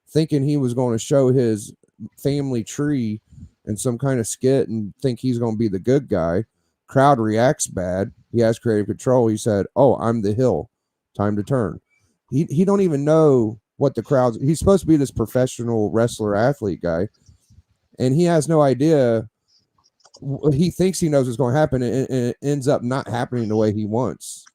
S1: thinking he was going to show his family tree in some kind of skit and think he's going to be the good guy. Crowd reacts bad. He has creative control. He said, "Oh, I'm the heel. Time to turn." He don't even know what the crowd's. He's supposed to be this professional wrestler athlete guy, and he has no idea. He thinks he knows what's going to happen, and it ends up not happening the way he wants.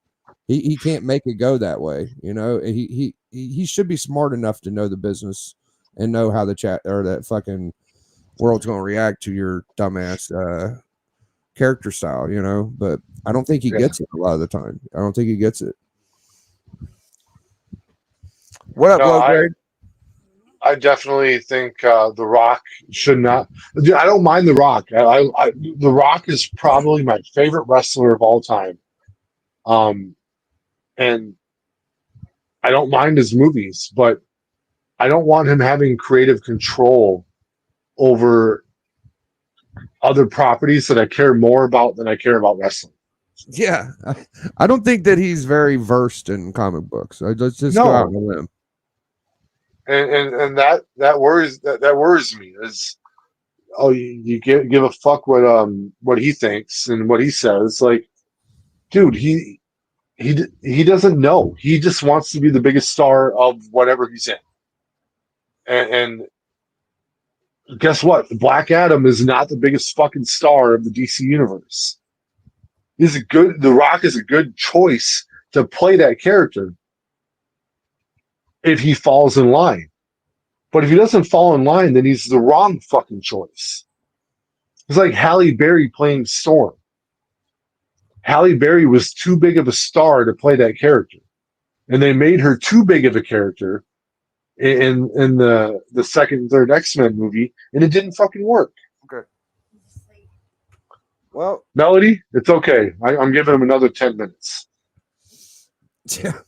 S1: He can't make it go that way, you know. He should be smart enough to know the business and know how the chat or that fucking world's going to react to your dumbass character style, you know. But I don't think he gets it a lot of the time. I don't think he gets it. What up,
S3: No,
S1: Low Grade?
S3: I definitely think The Rock should not. Dude, I don't mind The Rock. The Rock is probably my favorite wrestler of all time. And I don't mind his movies, but I don't want him having creative control over other properties that I care more about than I care about wrestling.
S1: Yeah, I don't think that he's very versed in comic books. Let's just go out on a limb.
S3: And that worries me is you give a fuck what he thinks and what he says. Like, dude, he doesn't know. He just wants to be the biggest star of whatever he's in. And guess what? Black Adam is not the biggest fucking star of the DC universe. The Rock is a good choice to play that character if he falls in line. But if he doesn't fall in line, then he's the wrong fucking choice. It's like Halle Berry playing Storm. Halle Berry was too big of a star to play that character, and they made her too big of a character in the second and third X-Men movie, and it didn't fucking work.
S1: Okay. Well,
S3: Melody, it's okay. I'm giving him another 10 minutes.
S1: yeah.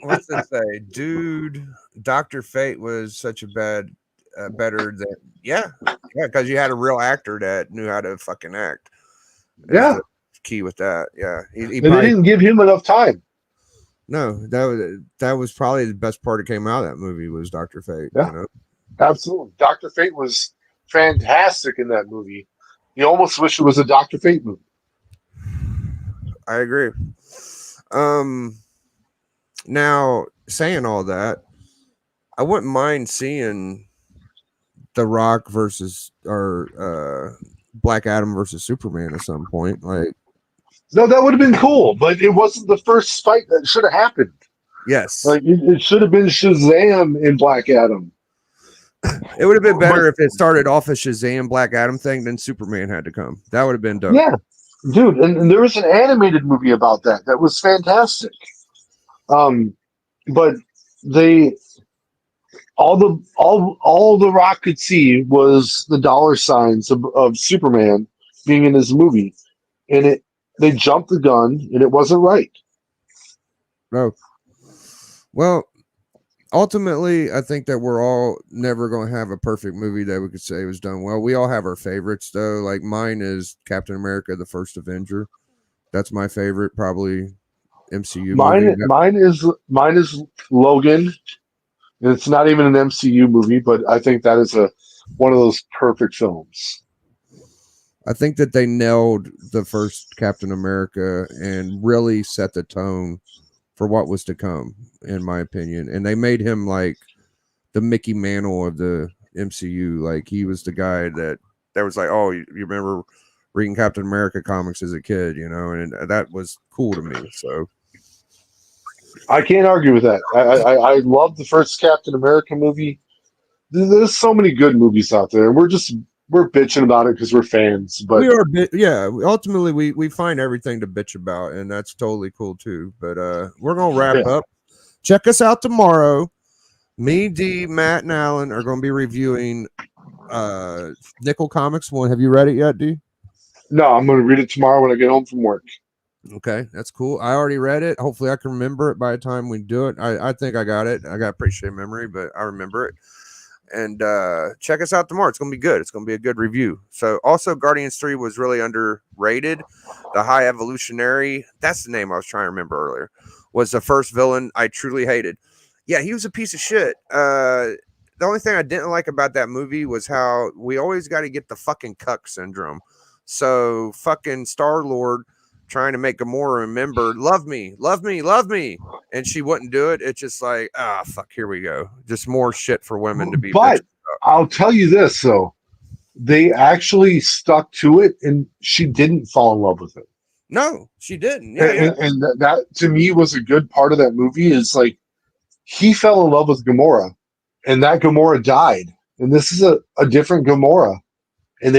S1: What's it say, dude? Dr. Fate was such a better than because you had a real actor that knew how to fucking act.
S3: Yeah,
S1: key with that. Yeah,
S3: and they didn't give him enough time.
S1: No, that was probably the best part that came out of that movie was Dr. Fate.
S3: Yeah,
S1: you know?
S3: Absolutely. Dr. Fate was fantastic in that movie. You almost wish it was a Dr. Fate movie.
S1: I agree. Now saying all that, I wouldn't mind seeing The Rock versus or Black Adam versus Superman at some point. Like,
S3: no, that would have been cool, but it wasn't the first fight that should have happened.
S1: yes,
S3: Like it should have been Shazam in Black Adam.
S1: It would have been better if it started off as Shazam Black Adam thing, then Superman had to come. That would have been dope.
S3: Yeah, dude, and there was an animated movie about that was fantastic. But they all the Rock could see was the dollar signs of Superman being in his movie, and they jumped the gun, and it wasn't right.
S1: No. Well, ultimately, I think that we're all never going to have a perfect movie that we could say was done well. We all have our favorites, though. Like mine is Captain America: The First Avenger. That's my favorite, probably MCU movie.
S3: Mine is Logan, and it's not even an MCU movie, but I think that is one of those perfect films.
S1: I think that they nailed the first Captain America and really set the tone for what was to come, in my opinion. And they made him like the Mickey Mantle of the MCU. Like he was the guy that was like, oh, you remember reading Captain America comics as a kid, you know, and that was cool to me. So
S3: I can't argue with that. I love the first Captain America movie. There's so many good movies out there, and we're bitching about it because we're fans. But
S1: we are, ultimately, we find everything to bitch about, and that's totally cool too. But we're gonna wrap up. Check us out tomorrow. Me, D, Matt, and Alan are gonna be reviewing Nickel Comics 1. Have you read it yet, D?
S3: No, I'm gonna read it tomorrow when I get home from work.
S1: Okay, that's cool. I already read it. Hopefully, I can remember it by the time we do it. I think I got it. I got pretty shit memory, but I remember it. And check us out tomorrow. It's gonna be good. It's gonna be a good review. So also Guardians 3 was really underrated. The High Evolutionary, that's the name I was trying to remember earlier, was the first villain I truly hated. Yeah, he was a piece of shit. The only thing I didn't like about that movie was how we always got to get the fucking cuck syndrome. So fucking Star-Lord trying to make Gamora remember, love me, love me, love me. And she wouldn't do it. It's just like, fuck, here we go. Just more shit for women to be.
S3: But I'll tell you this, though. They actually stuck to it, and she didn't fall in love with it.
S1: No, she didn't.
S3: And that, to me, was a good part of that movie is like, he fell in love with Gamora, and that Gamora died. And this is a different Gamora. And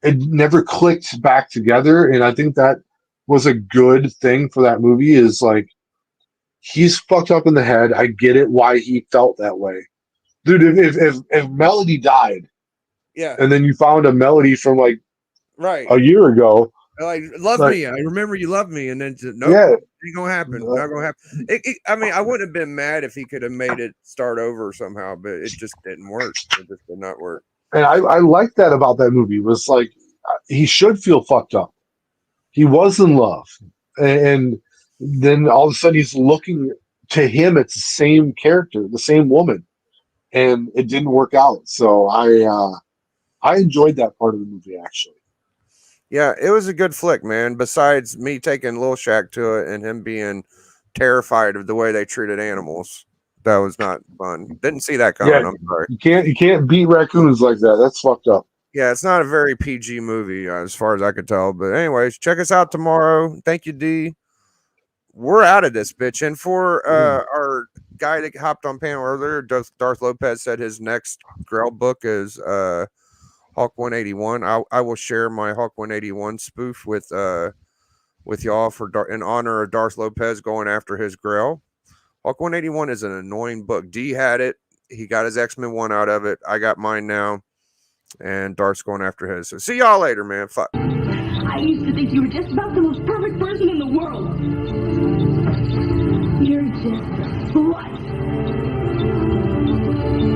S3: it never clicked back together. And I think that was a good thing for that movie is like, he's fucked up in the head. I get it why he felt that way. Dude, if Melody died, and then you found a Melody from like a year ago,
S1: like love me, I remember you loved me, and then nope, ain't gonna happen. Not gonna happen. I mean, I wouldn't have been mad if he could have made it start over somehow, but it just didn't work. It just did not work.
S3: And I like that about that movie was like he should feel fucked up. He was in love, and then all of a sudden he's looking to him. It's the same character, the same woman, and it didn't work out. So I enjoyed that part of the movie actually.
S1: Yeah, it was a good flick, man. Besides me taking Lil Shaq to it and him being terrified of the way they treated animals, that was not fun. Didn't see that
S3: Yeah,
S1: coming. I'm sorry.
S3: you can't beat raccoons like that. That's fucked up.
S1: Yeah, it's not a very PG movie as far as I could tell. But anyways, check us out tomorrow. Thank you, D. We're out of this bitch. And for our guy that hopped on panel earlier, Darth Lopez said his next Grail book is Hawk 181. I will share my Hawk 181 spoof with y'all in honor of Darth Lopez going after his Grail. Hawk 181 is an annoying book. D had it. He got his X-Men 1 out of it. I got mine now. And Darth's going after his. So see y'all later, man. Fuck.
S4: I used to think you were just about the most perfect person in the world. You're just a slice